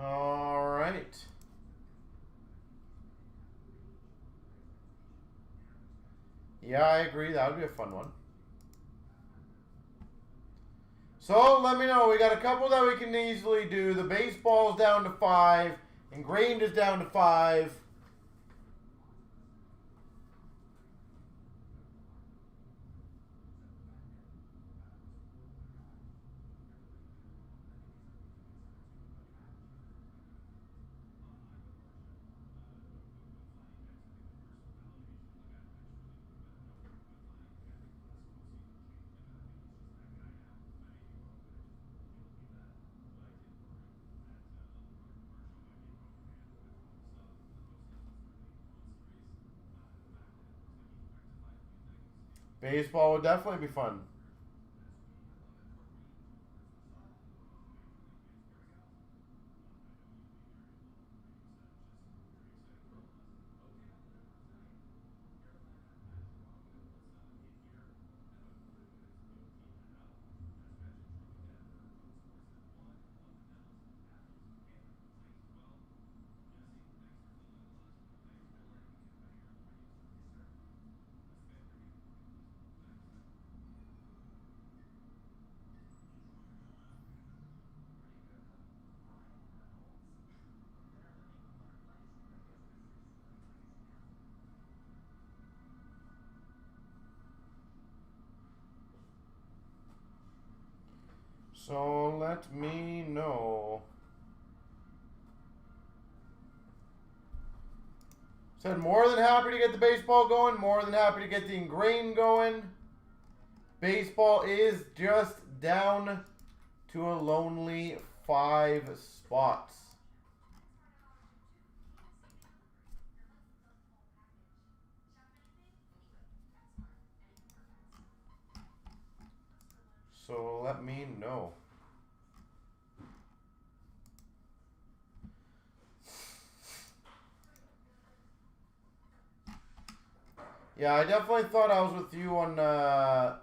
All right. Yeah, I agree. That would be a fun one. So let me know. We got a couple that we can easily do. The baseball's down to 5. Ingrained is down to 5. Baseball would definitely be fun. So let me know. Said more than happy to get the baseball going. More than happy to get the ingrained going. Baseball is just down to a lonely 5 spots. So let me know. Yeah, I definitely thought I was with you on the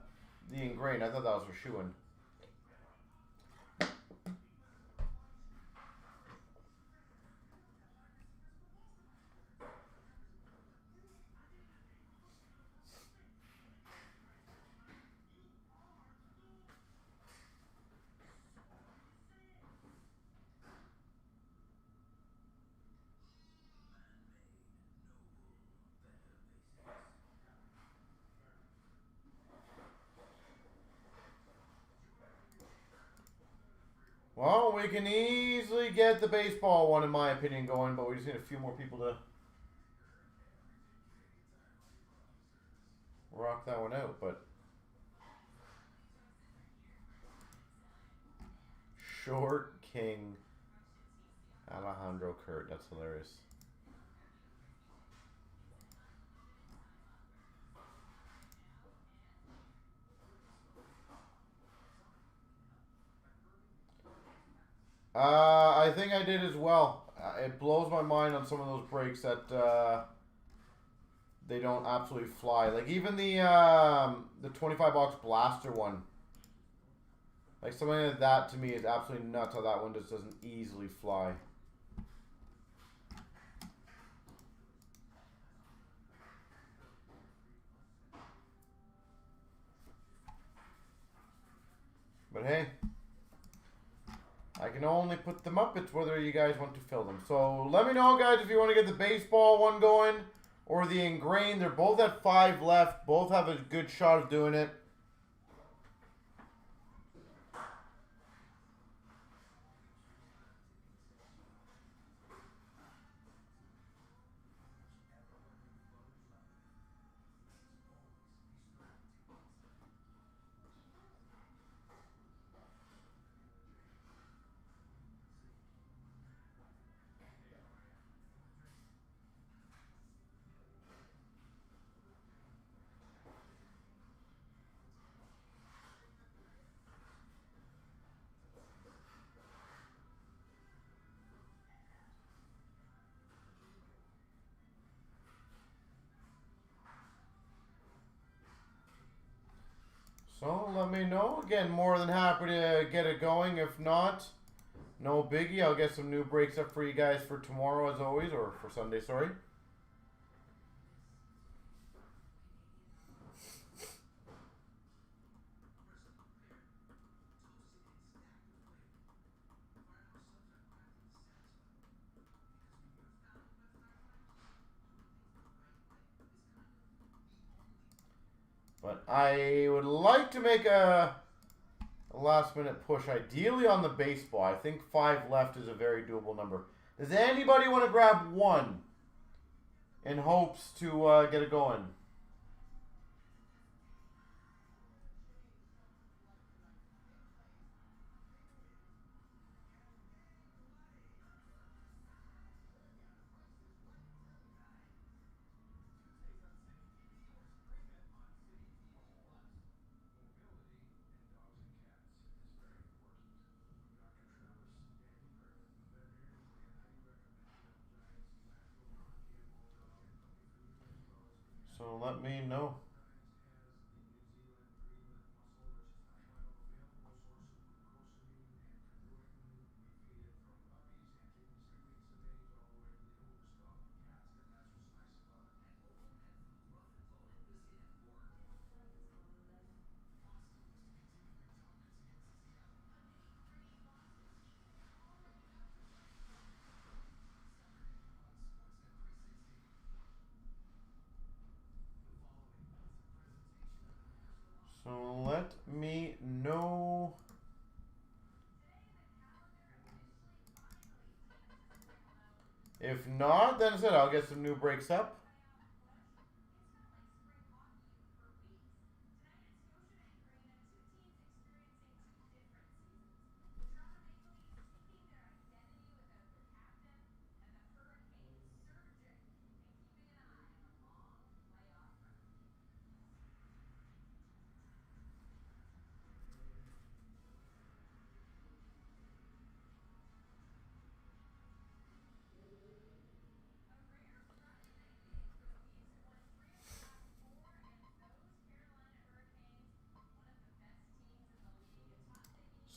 ingrained. I thought that was for Shuin. Well, we can easily get the baseball one, in my opinion, going, but we just need a few more people to rock that one out. But Short King Alejandro Kurt, that's hilarious. I think I did as well. It blows my mind on some of those breaks that they don't absolutely fly. Like even the 25-box blaster one. Like something like that to me is absolutely nuts how that one just doesn't easily fly. But hey, I can only put them up. It's whether you guys want to fill them. So let me know, guys, if you want to get the baseball one going or the ingrained. They're both at 5 left. Both have a good shot of doing it. So let me know. Again, more than happy to get it going. If not, no biggie. I'll get some new breaks up for you guys for tomorrow as always, or for Sunday, sorry. But I would like to make a last minute push, ideally on the baseball. I think 5 left is a very doable number. Does anybody want to grab 1 in hopes to get it going? So let me know. So let me know. If not, then I said I'll get some new breaks up.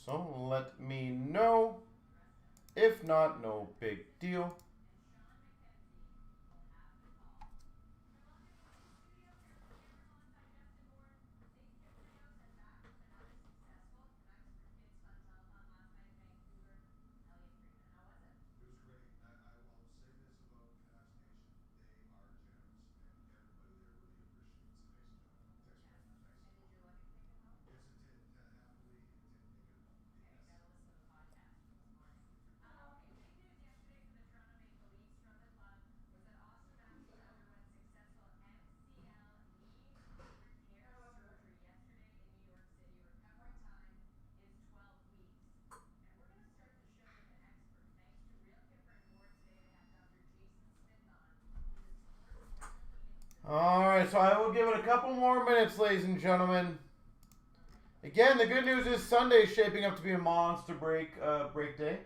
So let me know. If not, no big deal. Alright, so I will give it a couple more minutes, ladies and gentlemen. Again, the good news is Sunday's shaping up to be a monster break day.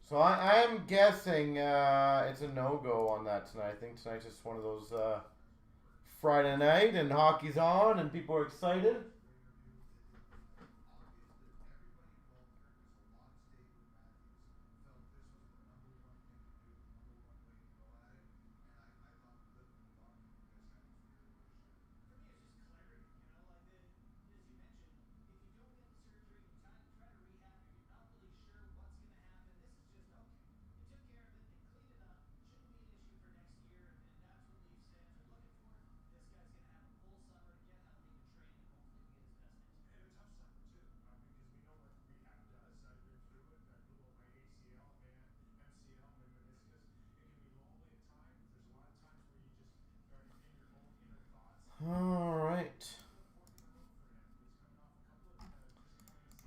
So I am guessing it's a no-go on that tonight. I think tonight's just one of those Friday night and hockey's on and people are excited.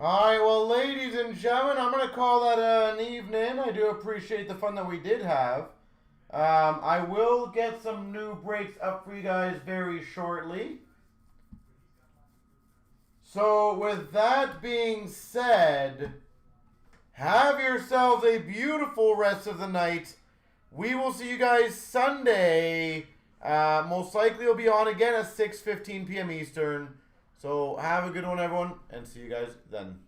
All right, well, ladies and gentlemen, I'm going to call that an evening. I do appreciate the fun that we did have. I will get some new breaks up for you guys very shortly. So, with that being said, have yourselves a beautiful rest of the night. We will see you guys Sunday. Most likely it'll be on again at 6:15 p.m. Eastern. So have a good one, everyone, and see you guys then.